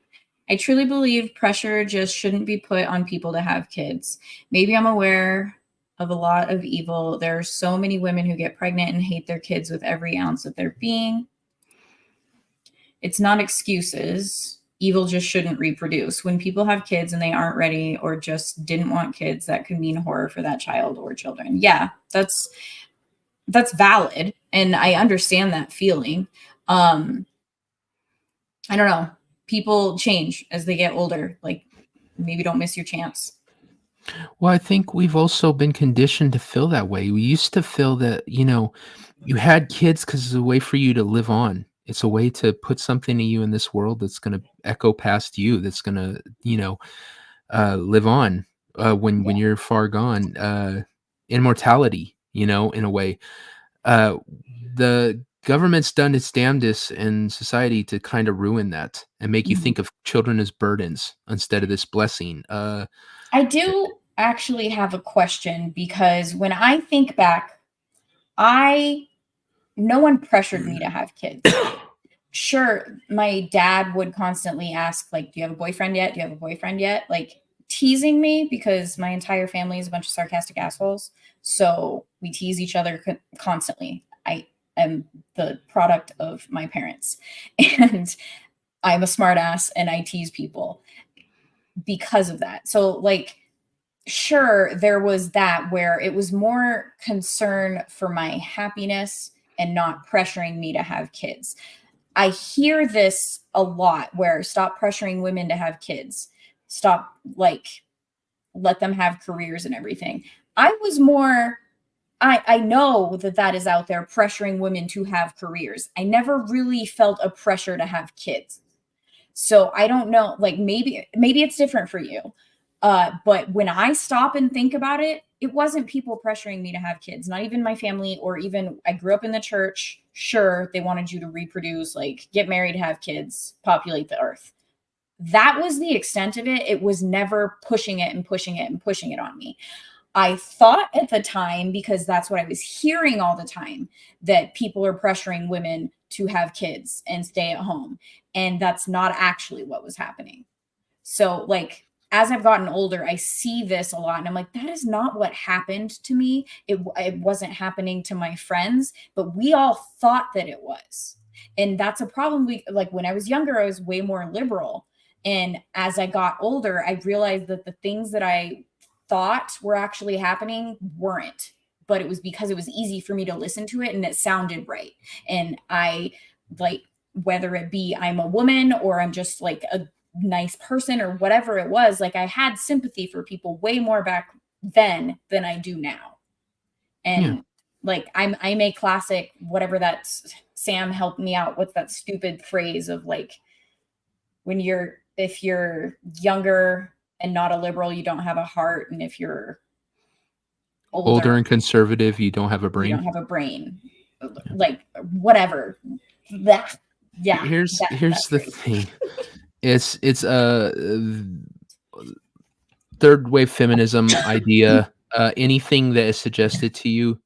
I truly believe pressure just shouldn't be put on people to have kids. Maybe I'm aware of a lot of evil. There are so many women who get pregnant and hate their kids with every ounce of their being. It's not excuses. Evil just shouldn't reproduce. When people have kids and they aren't ready or just didn't want kids, that could mean horror for that child or children. Yeah, that's valid. And I understand that feeling. I don't know. People change as they get older. Like maybe don't miss your chance. Well, I think we've also been conditioned to feel that way. We used to feel that, you had kids because it's a way for you to live on. It's a way to put something in you in this world that's going to echo past you, that's going to, live on when you're far gone. Immortality, in a way. The government's done its damnedest in society to kind of ruin that and make you think of children as burdens instead of this blessing. I do actually have a question because when I think back, no one pressured me to have kids. Sure, my dad would constantly ask, like, do you have a boyfriend yet? Do you have a boyfriend yet? Like teasing me because my entire family is a bunch of sarcastic assholes. So we tease each other constantly. I am the product of my parents and I'm a smart ass and I tease people because of that. So like, sure, there was that where it was more concern for my happiness and not pressuring me to have kids. I hear this a lot where stop pressuring women to have kids. Stop, like, let them have careers and everything. I was more, I know that is out there pressuring women to have careers. I never really felt a pressure to have kids. So I don't know, like maybe it's different for you. But when I stop and think about it, it wasn't people pressuring me to have kids, not even my family, or even I grew up in the church. Sure, they wanted you to reproduce, like get married, have kids, populate the earth. That was the extent of it. It was never pushing it and pushing it and pushing it on me. I thought at the time, because that's what I was hearing all the time, that people are pressuring women to have kids and stay at home. And that's not actually what was happening. So like, as I've gotten older, I see this a lot and I'm like, that is not what happened to me. It wasn't happening to my friends, but we all thought that it was. And that's a problem. Like when I was younger, I was way more liberal. And as I got older, I realized that the things that I thought were actually happening weren't, but it was because it was easy for me to listen to it and it sounded right. And I like, whether it be I'm a woman or I'm just like a nice person or whatever it was, like I had sympathy for people way more back then than I do now. And like I'm a classic, whatever that's, Sam helped me out. What's that stupid phrase of like, if you're younger and not a liberal, you don't have a heart. And if you're Older and conservative, you don't have a you brain. don't have a brain. Like whatever. That yeah. Here's that's the crazy. thing. It's a third wave feminism idea. Anything that is suggested to you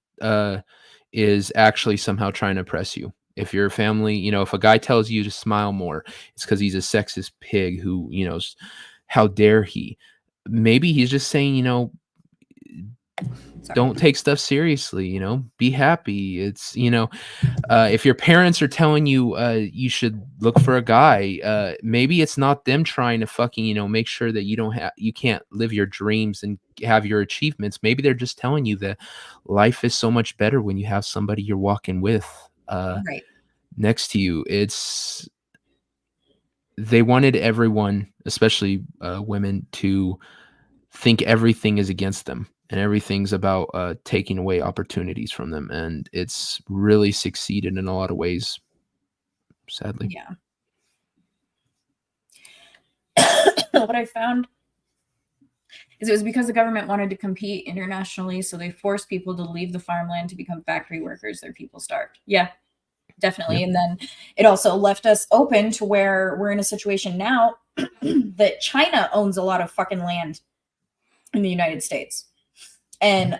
is actually somehow trying to oppress you. If your family, you know, if a guy tells you to smile more, it's because he's a sexist pig who, you know, how dare he? Maybe he's just saying, you know, don't take stuff seriously, you know, be happy. It's, you know, if your parents are telling you you should look for a guy, maybe it's not them trying to fucking, you know, make sure that you can't live your dreams and have your achievements. Maybe they're just telling you that life is so much better when you have somebody you're walking with Right. next to you. They wanted everyone, especially women, to think everything is against them and everything's about taking away opportunities from them. And it's really succeeded in a lot of ways, sadly. Yeah. What I found is it was because the government wanted to compete internationally, so they forced people to leave the farmland to become factory workers. Their people starved. Yeah, definitely. Yep. And then it also left us open to where we're in a situation now that China owns a lot of fucking land in the United States. And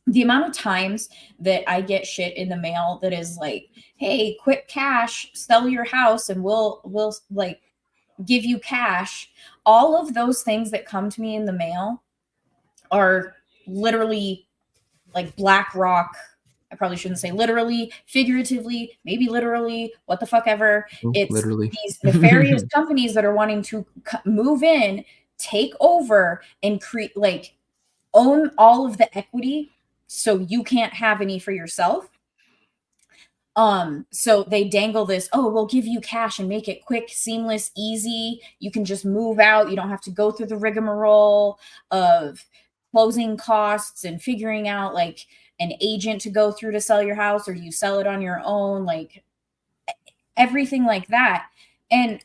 the amount of times that I get shit in the mail that is like, hey, quick cash, sell your house and we'll like give you cash. All of those things that come to me in the mail are literally like BlackRock. I probably shouldn't say literally, figuratively, maybe literally, what the fuck ever. It's literally these nefarious companies that are wanting to move in, take over, and create, like, own all of the equity so you can't have any for yourself. So they dangle this, oh, we'll give you cash and make it quick, seamless, easy. You can just move out. You don't have to go through the rigmarole of closing costs and figuring out like an agent to go through to sell your house, or you sell it on your own, like everything like that. And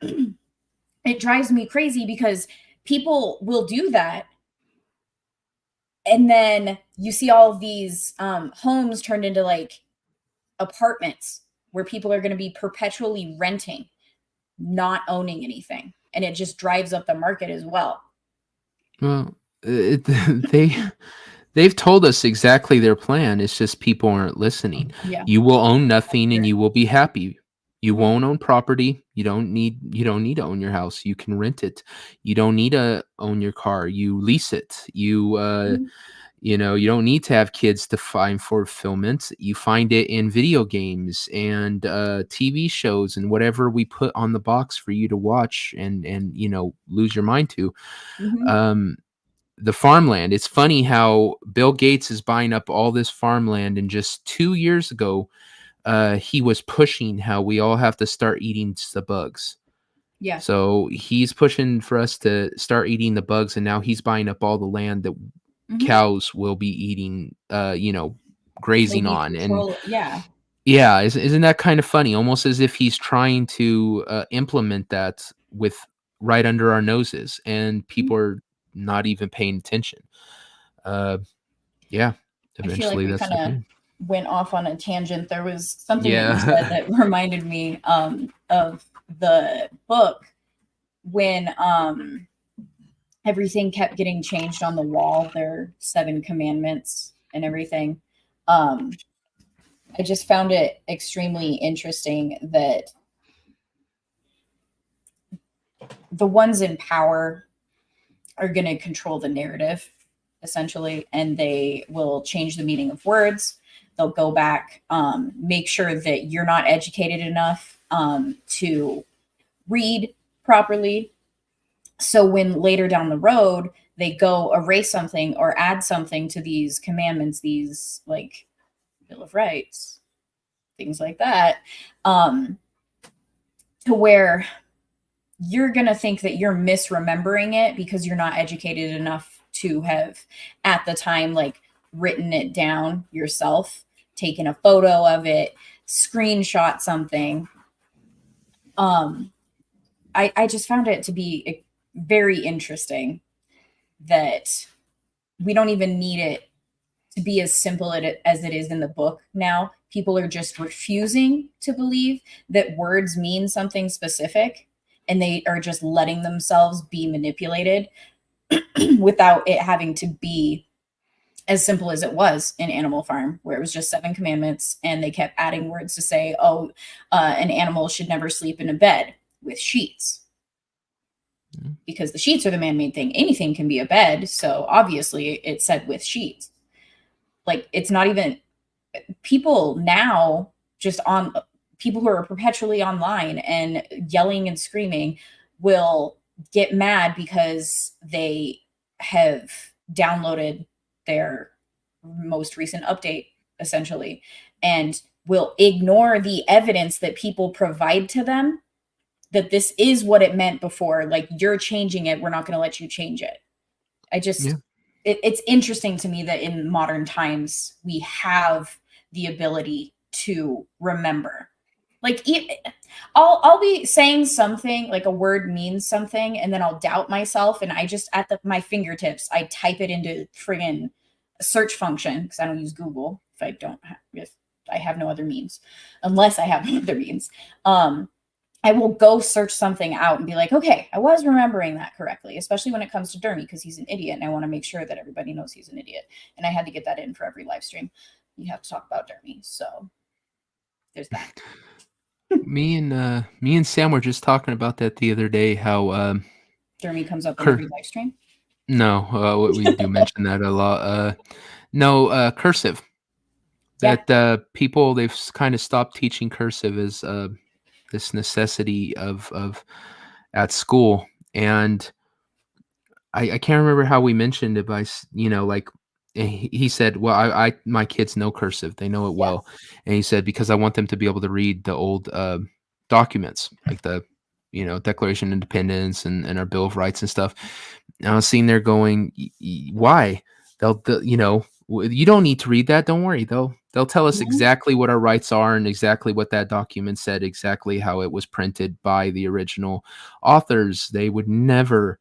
it drives me crazy because people will do that. And then you see all of these homes turned into like apartments where people are going to be perpetually renting, not owning anything. And it just drives up the market as well. Well, they've told us exactly their plan. It's just people aren't listening. Yeah. You will own nothing and you will be happy. You won't own property. You don't need to own your house. You can rent it. You don't need to own your car. You lease it. You know, you don't need to have kids to find fulfillment. You find it in video games and TV shows and whatever we put on the box for you to watch and you know, lose your mind to. The farmland. It's funny how Bill Gates is buying up all this farmland, and just 2 years ago, he was pushing how we all have to start eating the bugs. Yeah. So he's pushing for us to start eating the bugs, and now he's buying up all the land that cows will be eating, you know, grazing on. And yeah, isn't that kind of funny? Almost as if he's trying to implement that with right under our noses, and people are not even paying attention. Yeah, eventually I feel like we kind of went off on a tangent. There was something that you said that reminded me of the book when everything kept getting changed on the wall, their 7 commandments and everything. I just found it extremely interesting that the ones in power are going to control the narrative, essentially, and they will change the meaning of words. They'll go back, make sure that you're not educated enough to read properly. So when later down the road, they go erase something or add something to these commandments, these like Bill of Rights, things like that, to where you're going to think that you're misremembering it because you're not educated enough to have at the time, like, written it down yourself, taken a photo of it, screenshot something. I just found it to be very interesting that we don't even need it to be as simple as it is in the book now. People are just refusing to believe that words mean something specific, and they are just letting themselves be manipulated without it having to be as simple as it was in Animal Farm, where it was just 7 commandments, and they kept adding words to say, an animal should never sleep in a bed with sheets. Because the sheets are the man-made thing. Anything can be a bed, so obviously it said with sheets. Like, it's not even people now, people who are perpetually online and yelling and screaming will get mad because they have downloaded their most recent update, essentially, and will ignore the evidence that people provide to them that this is what it meant before. Like, you're changing it. We're not going to let you change it. It's interesting to me that in modern times, we have the ability to remember. Like, I'll be saying something, like a word means something, and then I'll doubt myself, and I just, my fingertips, I type it into friggin' search function, because I don't use Google if I have no other means, unless I have no other means. I will go search something out and be like, okay, I was remembering that correctly, especially when it comes to Dermy, because he's an idiot, and I want to make sure that everybody knows he's an idiot. And I had to get that in for every live stream. You have to talk about Dermy, so there's that. Me and Sam were just talking about that the other day, how Dermy comes up in every live stream. No, we do mention that a lot. No, cursive. That people, they've kind of stopped teaching cursive as this necessity of at school. And I can't remember how we mentioned it, but like he said, well, I my kids know cursive, they know it well. And he said, because I want them to be able to read the old documents, like the Declaration of Independence and our Bill of Rights and stuff. And I was sitting there going, why? You don't need to read that, don't worry. They'll tell us exactly what our rights are and exactly what that document said, exactly how it was printed by the original authors. They would never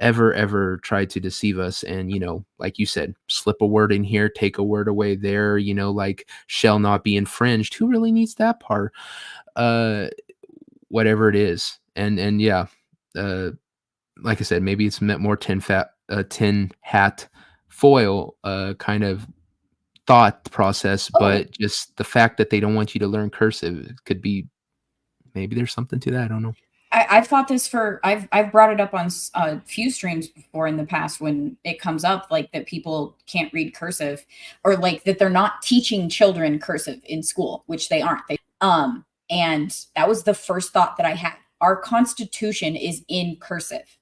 ever try to deceive us. And like you said, slip a word in here, take a word away there, like shall not be infringed. Who really needs that part? Whatever it is. And yeah, like I said, maybe it's meant more tin hat foil kind of thought process, but just the fact that they don't want you to learn cursive could be, maybe there's something to that. I don't know. I've thought this I've brought it up on a few streams before in the past, when it comes up, like that people can't read cursive, or like that they're not teaching children cursive in school, which they aren't. And that was the first thought that I had. Our Constitution is in cursive.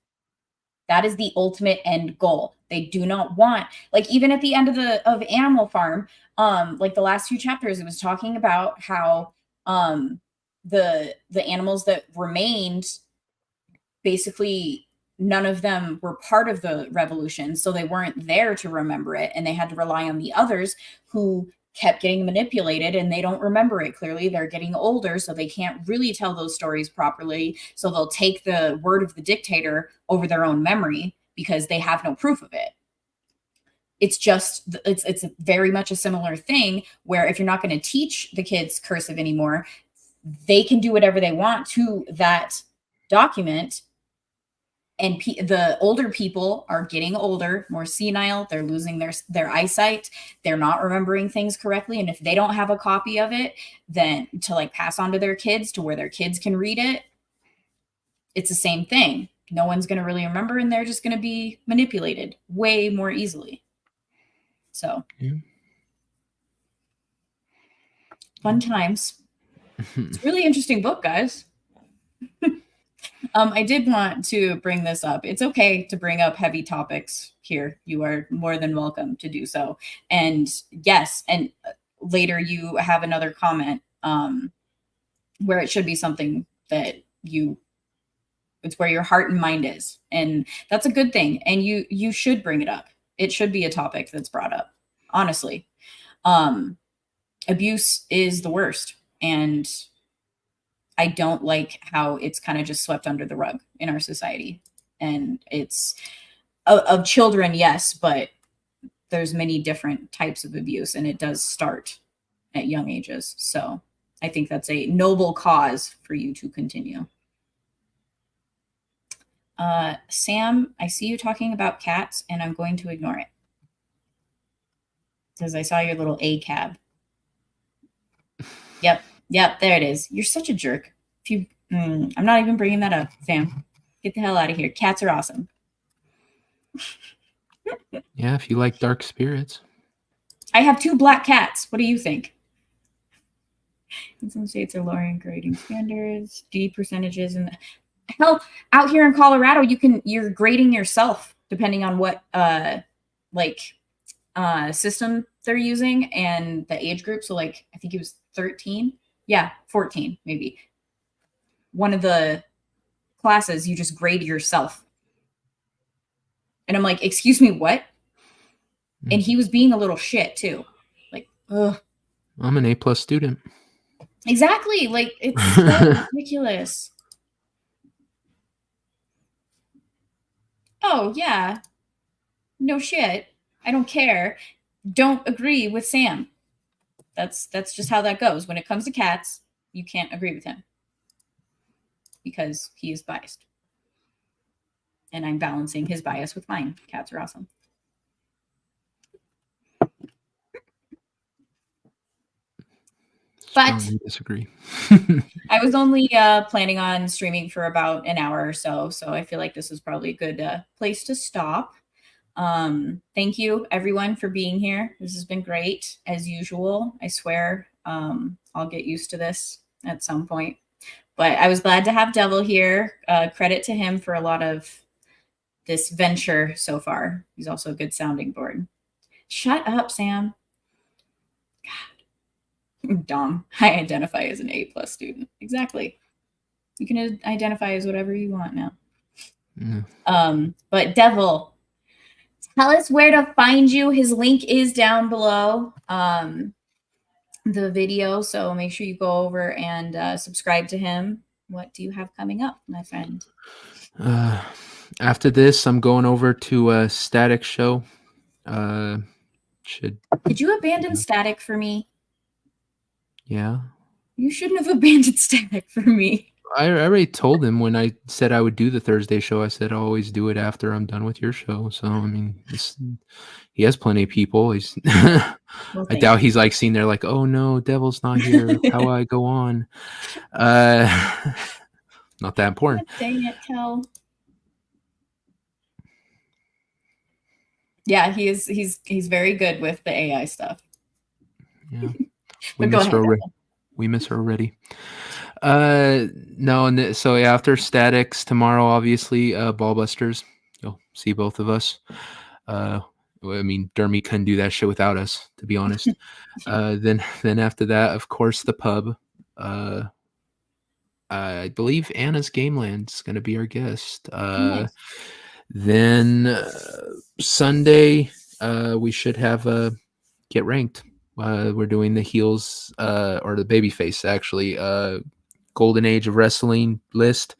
That is the ultimate end goal. They do not want, like, even at the end of Animal Farm, like the last few chapters, it was talking about how the animals that remained, basically none of them were part of the revolution, so they weren't there to remember it, and they had to rely on the others who kept getting manipulated, and they don't remember it clearly. They're getting older, so they can't really tell those stories properly, so they'll take the word of the dictator over their own memory because they have no proof of it. It's very much a similar thing, where if you're not going to teach the kids cursive anymore, they can do whatever they want to that document. And the older people are getting older, more senile. They're losing their eyesight. They're not remembering things correctly. And if they don't have a copy of it, then to like pass on to their kids, to where their kids can read it, it's the same thing. No one's going to really remember, and they're just going to be manipulated way more easily. So, fun times. It's a really interesting book, guys. I did want to bring this up. It's okay to bring up heavy topics here. You are more than welcome to do so. And yes, and later you have another comment where it should be something that it's where your heart and mind is. And that's a good thing. And you should bring it up. It should be a topic that's brought up, honestly. Abuse is the worst. And I don't like how it's kind of just swept under the rug in our society. And it's of children, yes, but there's many different types of abuse, and it does start at young ages. So I think that's a noble cause for you to continue. Sam, I see you talking about cats, and I'm going to ignore it because I saw your little A cab. Yep, there it is. You're such a jerk. If you, I'm not even bringing that up, Sam. Get the hell out of here. Cats are awesome. Yeah, if you like dark spirits. I have 2 black cats. What do you think? In some states are lowering grading standards, D percentages, and hell, out here in Colorado, you're grading yourself depending on what system they're using and the age group. So like I think it was 13. Yeah, 14 maybe. One of the classes you just grade yourself. And I'm like, excuse me, what? And he was being a little shit too. Like, ugh. I'm an A+ student. Exactly. Like, it's so ridiculous. Oh, yeah. No shit. I don't care. Don't agree with Sam. That's just how that goes. When it comes to cats, you can't agree with him because he is biased. And I'm balancing his bias with mine. Cats are awesome. But strongly disagree. I was only planning on streaming for about an hour or so. So I feel like this is probably a good place to stop. Thank you everyone for being here. This has been great as usual. I swear I'll get used to this at some point. But I was glad to have Devil here. Credit to him for a lot of this venture so far. He's also a good sounding board. Shut up, Sam. God. Dom, I identify as an A+ student. Exactly. You can identify as whatever you want now. But Devil, tell us where to find you. His link is down below the video, so make sure you go over and subscribe to him. What do you have coming up, my friend? After this, I'm going over to a Static show. Did you abandon Static for me? Yeah. You shouldn't have abandoned Static for me. I already told him when I said I would do the Thursday show, I said I'll always do it after I'm done with your show. So, I mean, he has plenty of people. Well, I doubt he's like seen there like, oh no, Devil's not here. How do I go on? Not that important. Dang it, Kel. Yeah, he's very good with the AI stuff. Yeah. We miss her already. No, and so after Statics tomorrow, obviously, Ballbusters. You'll see both of us. I mean, Dermy couldn't do that shit without us, to be honest. Then after that, of course, the pub. I believe Anna's Gameland's going to be our guest. Nice. Then Sunday, we should have Get Ranked. We're doing the heels or the babyface, actually. Golden Age of Wrestling list.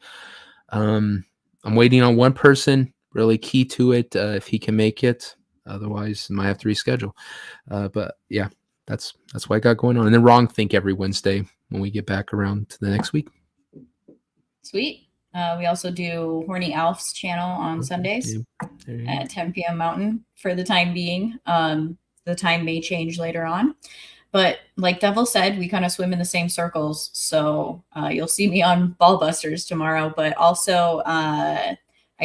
I'm waiting on one person, really key to it, if he can make it. Otherwise, I might have to reschedule. But yeah, that's what I got going on. And then Wrong Think every Wednesday when we get back around to the next week. Sweet. We also do Horny Alf's channel on Sundays at 10 p.m. Mountain for the time being. The time may change later on. But like Devil said, we kind of swim in the same circles. So you'll see me on Ballbusters tomorrow. But also, I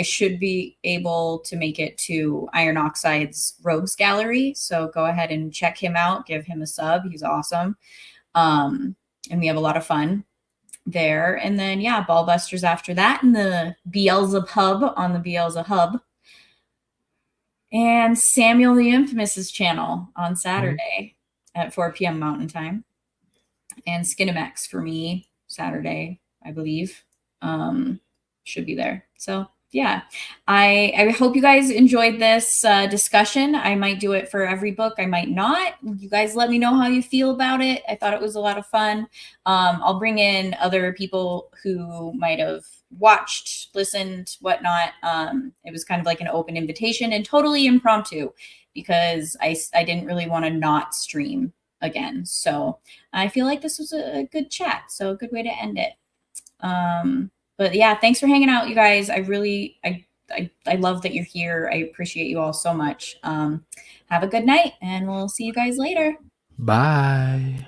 should be able to make it to Iron Oxide's Rogues Gallery. So go ahead and check him out. Give him a sub. He's awesome. And we have a lot of fun there. And then, yeah, Ballbusters after that. And the Beelzebub Hub on the Beelzebub Hub. And Samuel the Infamous's channel on Saturday at 4 p.m. Mountain Time. And Skinemax for me Saturday, I believe. Should be there. So, yeah. I hope you guys enjoyed this discussion. I might do it for every book. I might not. You guys let me know how you feel about it. I thought it was a lot of fun. I'll bring in other people who might have watched, listened, whatnot. It was kind of like an open invitation and totally impromptu because I didn't really want to not stream again. So I feel like this was a good chat. So a good way to end it. But yeah, thanks for hanging out, you guys. I really, I love that you're here. I appreciate you all so much. Have a good night, and we'll see you guys later. Bye.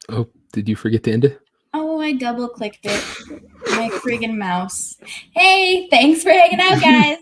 Oh, did you forget to end it? Oh, I double clicked it. My friggin' mouse. Hey, thanks for hanging out, guys.